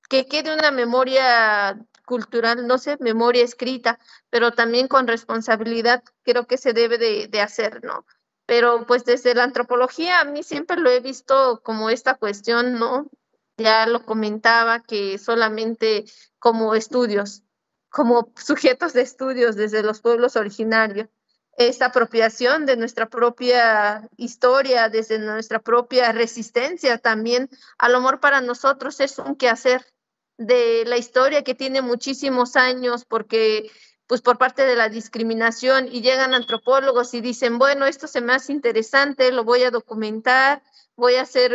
que quede una memoria cultural, no sé, memoria escrita, pero también con responsabilidad creo que se debe de hacer, ¿no? Pero pues desde la antropología a mí siempre lo he visto como esta cuestión, ¿no? Ya lo comentaba que solamente como estudios, como sujetos de estudios desde los pueblos originarios, esta apropiación de nuestra propia historia, desde nuestra propia resistencia también, a lo mejor para nosotros es un quehacer de la historia que tiene muchísimos años, porque pues por parte de la discriminación, y llegan antropólogos y dicen, bueno, esto se me hace interesante, lo voy a documentar, voy a hacer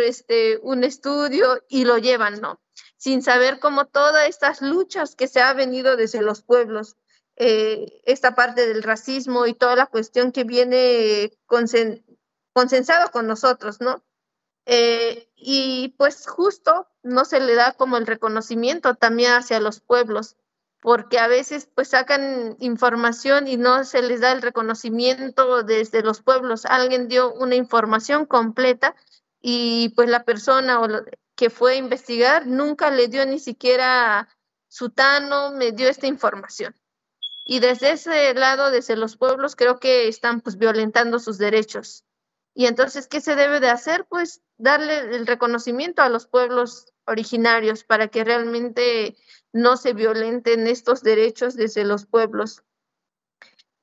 un estudio, y lo llevan, ¿no? Sin saber cómo todas estas luchas que se ha venido desde los pueblos, esta parte del racismo y toda la cuestión que viene consensado con nosotros, ¿no? Y pues justo no se le da como el reconocimiento también hacia los pueblos, porque a veces pues sacan información y no se les da el reconocimiento desde los pueblos. Alguien dio una información completa y pues la persona que fue a investigar nunca le dio ni siquiera sutano, me dio esta información. Y desde ese lado, desde los pueblos, creo que están pues violentando sus derechos. Y entonces, ¿qué se debe de hacer? Pues darle el reconocimiento a los pueblos originarios para que realmente no se violenten estos derechos desde los pueblos.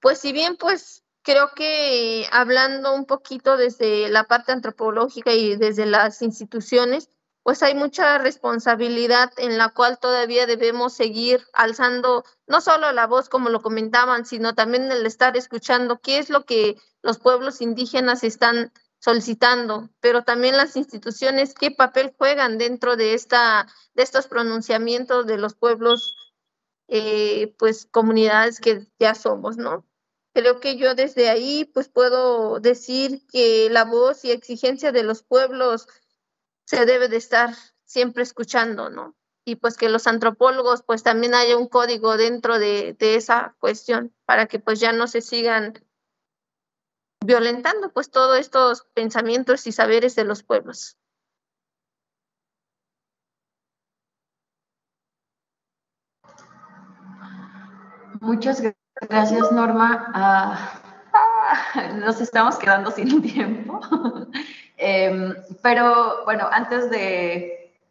Pues si bien, pues creo que hablando un poquito desde la parte antropológica y desde las instituciones, pues hay mucha responsabilidad en la cual todavía debemos seguir alzando no solo la voz como lo comentaban, sino también el estar escuchando qué es lo que los pueblos indígenas están solicitando, pero también las instituciones, ¿qué papel juegan dentro de estos pronunciamientos de los pueblos, pues comunidades que ya somos, ¿no? Creo que yo desde ahí pues puedo decir que la voz y exigencia de los pueblos se debe de estar siempre escuchando, ¿no? Y pues que los antropólogos pues también haya un código dentro de esa cuestión para que pues ya no se sigan violentando pues todos estos pensamientos y saberes de los pueblos. Muchas gracias, Norma. Nos estamos quedando sin tiempo. Pero bueno,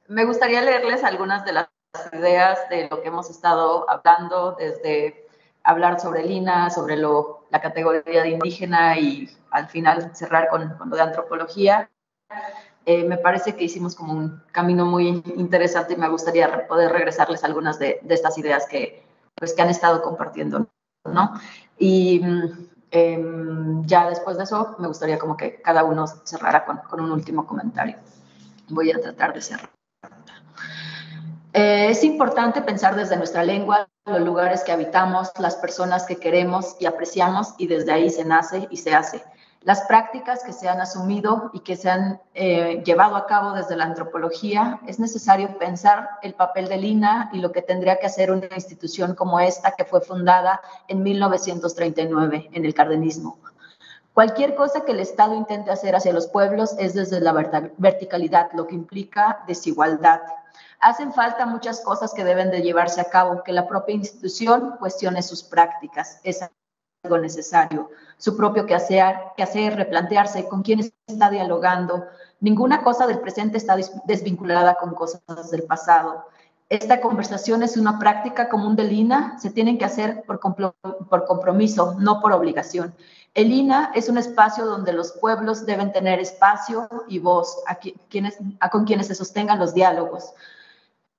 me gustaría leerles algunas de las ideas de lo que hemos estado hablando, desde hablar sobre el INAH, sobre la categoría de indígena y al final cerrar con lo de antropología. Me parece que hicimos como un camino muy interesante y me gustaría poder regresarles algunas de estas ideas que han estado compartiendo, ¿no? Y ya después de eso me gustaría como que cada uno cerrara con un último comentario. Voy a tratar de cerrar. Es importante pensar desde nuestra lengua, los lugares que habitamos, las personas que queremos y apreciamos, y desde ahí se nace y se hace. Las prácticas que se han asumido y que se han llevado a cabo desde la antropología, es necesario pensar el papel del INAH y lo que tendría que hacer una institución como esta, que fue fundada en 1939 en el cardenismo. Cualquier cosa que el Estado intente hacer hacia los pueblos es desde la verticalidad, lo que implica desigualdad. Hacen falta muchas cosas que deben de llevarse a cabo, que la propia institución cuestione sus prácticas, es algo necesario. Su propio quehacer, replantearse con quién está dialogando. Ninguna cosa del presente está desvinculada con cosas del pasado. Esta conversación es una práctica común del INAH, se tienen que hacer por compromiso, no por obligación. El INAH es un espacio donde los pueblos deben tener espacio y voz con quienes se sostengan los diálogos.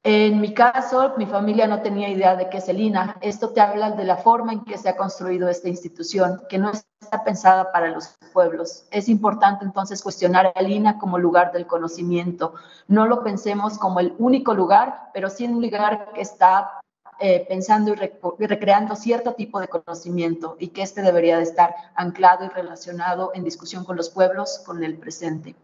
En mi caso, mi familia no tenía idea de qué es el INAH. Esto te habla de la forma en que se ha construido esta institución, que no está pensada para los pueblos. Es importante entonces cuestionar al INAH como lugar del conocimiento. No lo pensemos como el único lugar, pero sí un lugar que está pensando y recreando cierto tipo de conocimiento, y que este debería de estar anclado y relacionado en discusión con los pueblos, con el presente.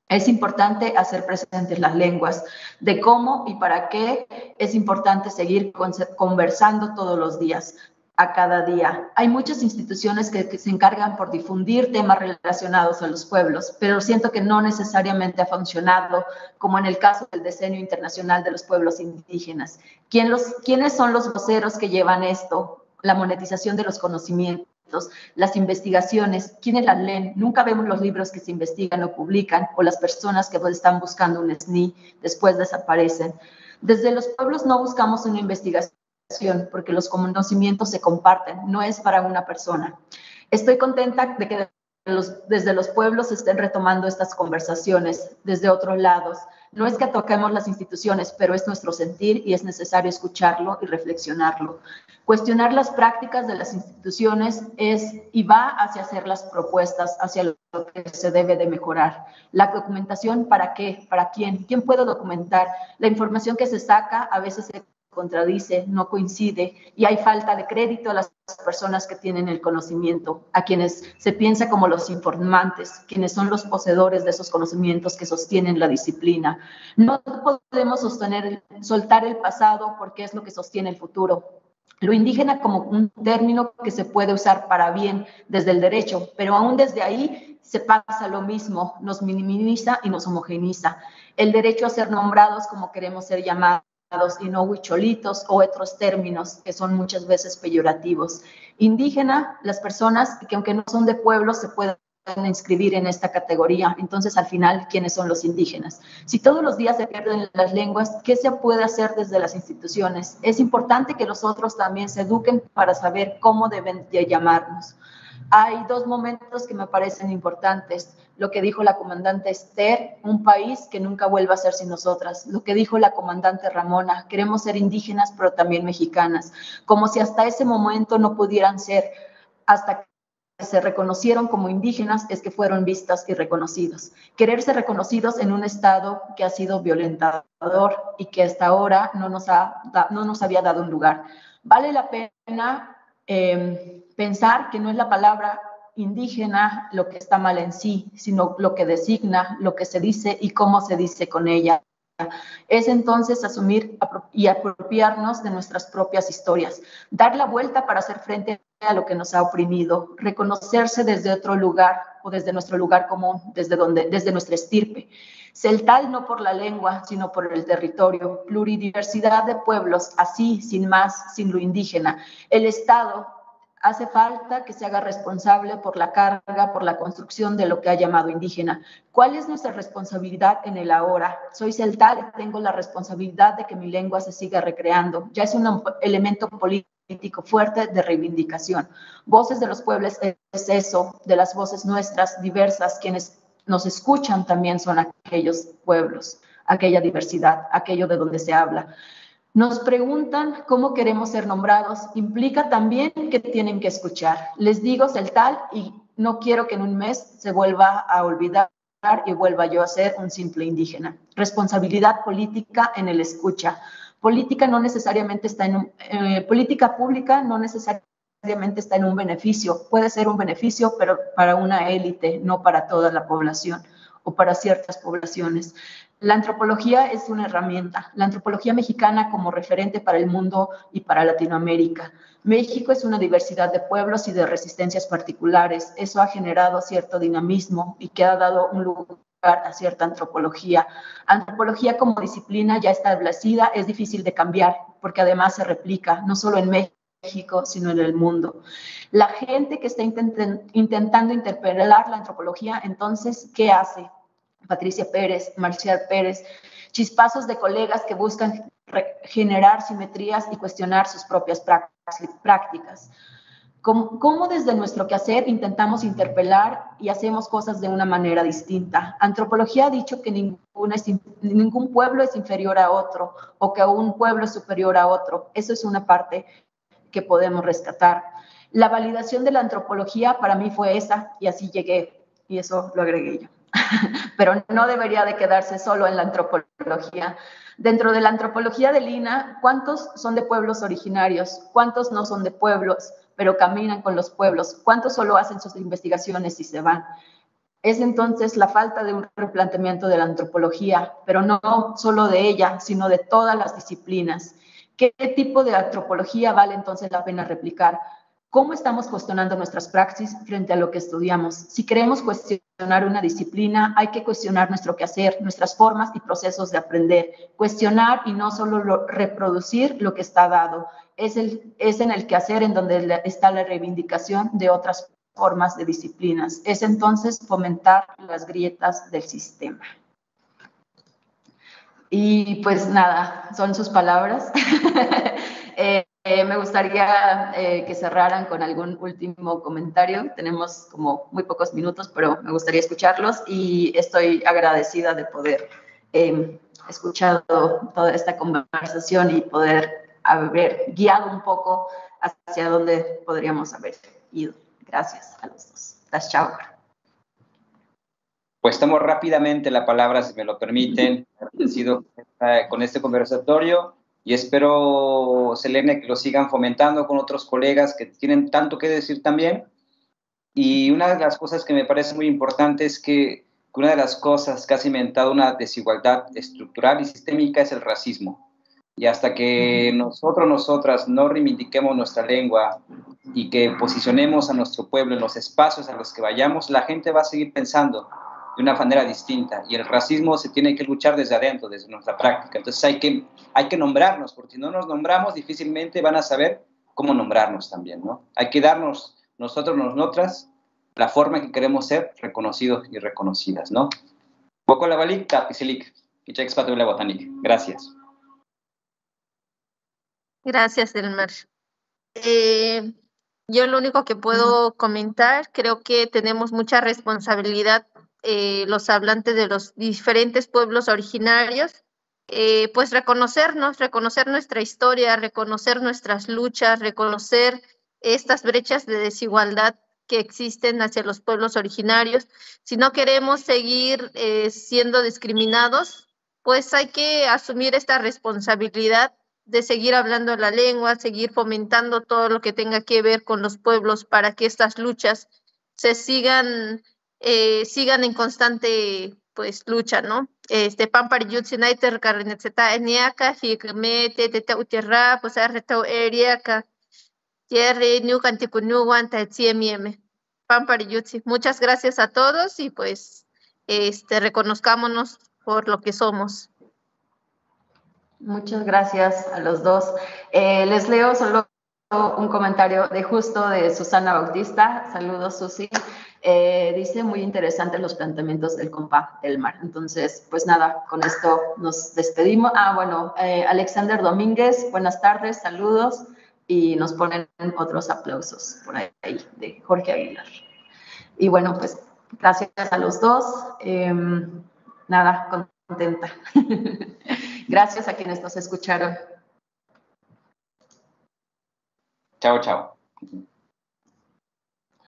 Es importante hacer presentes las lenguas, de cómo y para qué es importante seguir conversando todos los días, a cada día. Hay muchas instituciones que se encargan por difundir temas relacionados a los pueblos, pero siento que no necesariamente ha funcionado, como en el caso del Decenio Internacional de los Pueblos Indígenas. ¿Quiénes son los voceros que llevan esto? La monetización de los conocimientos, las investigaciones, ¿quiénes las leen? Nunca vemos los libros que se investigan o publican, o las personas que están buscando un SNI después desaparecen. Desde los pueblos no buscamos una investigación, porque los conocimientos se comparten, no es para una persona. Estoy contenta de que desde los pueblos se estén retomando estas conversaciones desde otros lados. No es que toquemos las instituciones, pero es nuestro sentir y es necesario escucharlo y reflexionarlo. Cuestionar las prácticas de las instituciones va hacia hacer las propuestas, hacia lo que se debe de mejorar. La documentación, ¿para qué? ¿Para quién? ¿Quién puede documentar? La información que se saca a veces se contradice, no coincide, y hay falta de crédito a las personas que tienen el conocimiento, a quienes se piensa como los informantes, quienes son los poseedores de esos conocimientos que sostienen la disciplina. No podemos soltar el pasado, porque es lo que sostiene el futuro. Lo indígena como un término que se puede usar para bien desde el derecho, pero aún desde ahí se pasa lo mismo, nos minimiza y nos homogeneiza. El derecho a ser nombrados como queremos ser llamados, y no huicholitos o otros términos que son muchas veces peyorativos. Indígena, las personas que aunque no son de pueblos se pueden inscribir en esta categoría. Entonces, al final, ¿quiénes son los indígenas? Si todos los días se pierden las lenguas, ¿qué se puede hacer desde las instituciones? Es importante que los otros también se eduquen para saber cómo deben de llamarnos. Hay dos momentos que me parecen importantes. Lo que dijo la comandante Esther, un país que nunca vuelva a ser sin nosotras. Lo que dijo la comandante Ramona, queremos ser indígenas, pero también mexicanas. Como si hasta ese momento no pudieran ser, hasta se reconocieron como indígenas es que fueron vistas y reconocidos. Querer ser reconocidos en un Estado que ha sido violentador y que hasta ahora no nos había dado un lugar. Vale la pena pensar que no es la palabra indígena lo que está mal en sí, sino lo que designa, lo que se dice y cómo se dice con ella. Es entonces asumir y apropiarnos de nuestras propias historias, dar la vuelta para hacer frente a lo que nos ha oprimido, reconocerse desde otro lugar o desde nuestro lugar común, desde nuestra estirpe. Celtal no por la lengua, sino por el territorio, pluridiversidad de pueblos, así, sin más, sin lo indígena. El Estado hace falta que se haga responsable por la carga, por la construcción de lo que ha llamado indígena. ¿Cuál es nuestra responsabilidad en el ahora? Soy celtal, tengo la responsabilidad de que mi lengua se siga recreando. Ya es un elemento político fuerte de reivindicación. Voces de los pueblos es eso, de las voces nuestras, diversas, quienes nos escuchan también son aquellos pueblos, aquella diversidad, aquello de donde se habla. Nos preguntan cómo queremos ser nombrados, implica también que tienen que escuchar. Les digo celtal y no quiero que en un mes se vuelva a olvidar y vuelva yo a ser un simple indígena. Responsabilidad política en el escucha. Política no necesariamente está política pública no necesariamente está en un beneficio. Puede ser un beneficio, pero para una élite, no para toda la población o para ciertas poblaciones. La antropología es una herramienta, la antropología mexicana como referente para el mundo y para Latinoamérica. México es una diversidad de pueblos y de resistencias particulares. Eso ha generado cierto dinamismo y que ha dado un lugar a cierta antropología. Antropología como disciplina ya establecida es difícil de cambiar porque además se replica, no solo en México, sino en el mundo. La gente que está intentando interpelar la antropología, entonces, ¿qué hace? Patricia Pérez, Marcial Pérez, chispazos de colegas que buscan generar simetrías y cuestionar sus propias prácticas. ¿Cómo desde nuestro quehacer intentamos interpelar y hacemos cosas de una manera distinta? Antropología ha dicho que ningún pueblo es inferior a otro o que un pueblo es superior a otro. Eso es una parte que podemos rescatar. La validación de la antropología para mí fue esa y así llegué y eso lo agregué yo. Pero no debería de quedarse solo en la antropología. Dentro de la antropología de Lina, ¿cuántos son de pueblos originarios? ¿Cuántos no son de pueblos, pero caminan con los pueblos? ¿Cuántos solo hacen sus investigaciones y se van? Es entonces la falta de un replanteamiento de la antropología, pero no solo de ella, sino de todas las disciplinas. ¿Qué tipo de antropología vale entonces la pena replicar? ¿Cómo estamos cuestionando nuestras praxis frente a lo que estudiamos? Si queremos cuestionar una disciplina, hay que cuestionar nuestro quehacer, nuestras formas y procesos de aprender. Cuestionar y no solo reproducir lo que está dado. Es en el quehacer en donde está la reivindicación de otras formas de disciplinas. Es entonces fomentar las grietas del sistema. Y pues nada, son sus palabras. Me gustaría que cerraran con algún último comentario. Tenemos como muy pocos minutos, pero me gustaría escucharlos y estoy agradecida de poder escuchar toda esta conversación y poder haber guiado un poco hacia dónde podríamos haber ido. Gracias a los dos. Das chao. Pues tomo rápidamente la palabra, si me lo permiten, agradecido con este conversatorio y espero, Selene, que lo sigan fomentando con otros colegas que tienen tanto que decir también. Y una de las cosas que me parece muy importante es que una de las cosas que ha cimentado una desigualdad estructural y sistémica es el racismo. Y hasta que nosotras no reivindiquemos nuestra lengua y que posicionemos a nuestro pueblo en los espacios a los que vayamos, la gente va a seguir pensando de una manera distinta y el racismo se tiene que luchar desde adentro, desde nuestra práctica. Entonces hay que nombrarnos, porque si no nos nombramos difícilmente van a saber cómo nombrarnos también, ¿no? Hay que darnos nosotras la forma en que queremos ser reconocidos y reconocidas, ¿no? Gracias. Gracias, Elmer. Yo lo único que puedo comentar, creo que tenemos mucha responsabilidad los hablantes de los diferentes pueblos originarios, pues reconocer nuestra historia, reconocer nuestras luchas, reconocer estas brechas de desigualdad que existen hacia los pueblos originarios. Si no queremos seguir siendo discriminados, pues hay que asumir esta responsabilidad de seguir hablando la lengua, seguir fomentando todo lo que tenga que ver con los pueblos para que estas luchas se sigan en constante pues lucha, ¿no? Pampar Yutznaiter Carnetzeta Eniaka, Hikmete, Teta Utierra, pues Arretau Eriaka, Jerry, Nucanticunuan, Tatsiemieme, Pampar Yutzi. Muchas gracias a todos y pues reconozcámonos por lo que somos. Muchas gracias a los dos. Les leo solo un comentario de Susana Bautista. Saludos, Susi. Dice, muy interesante los planteamientos del compa Elmar. Entonces, pues nada, con esto nos despedimos. Alexander Domínguez, buenas tardes, saludos. Y nos ponen otros aplausos por ahí de Jorge Aguilar. Y bueno, pues gracias a los dos. Nada, contenta. Gracias a quienes nos escucharon. Chao, chao.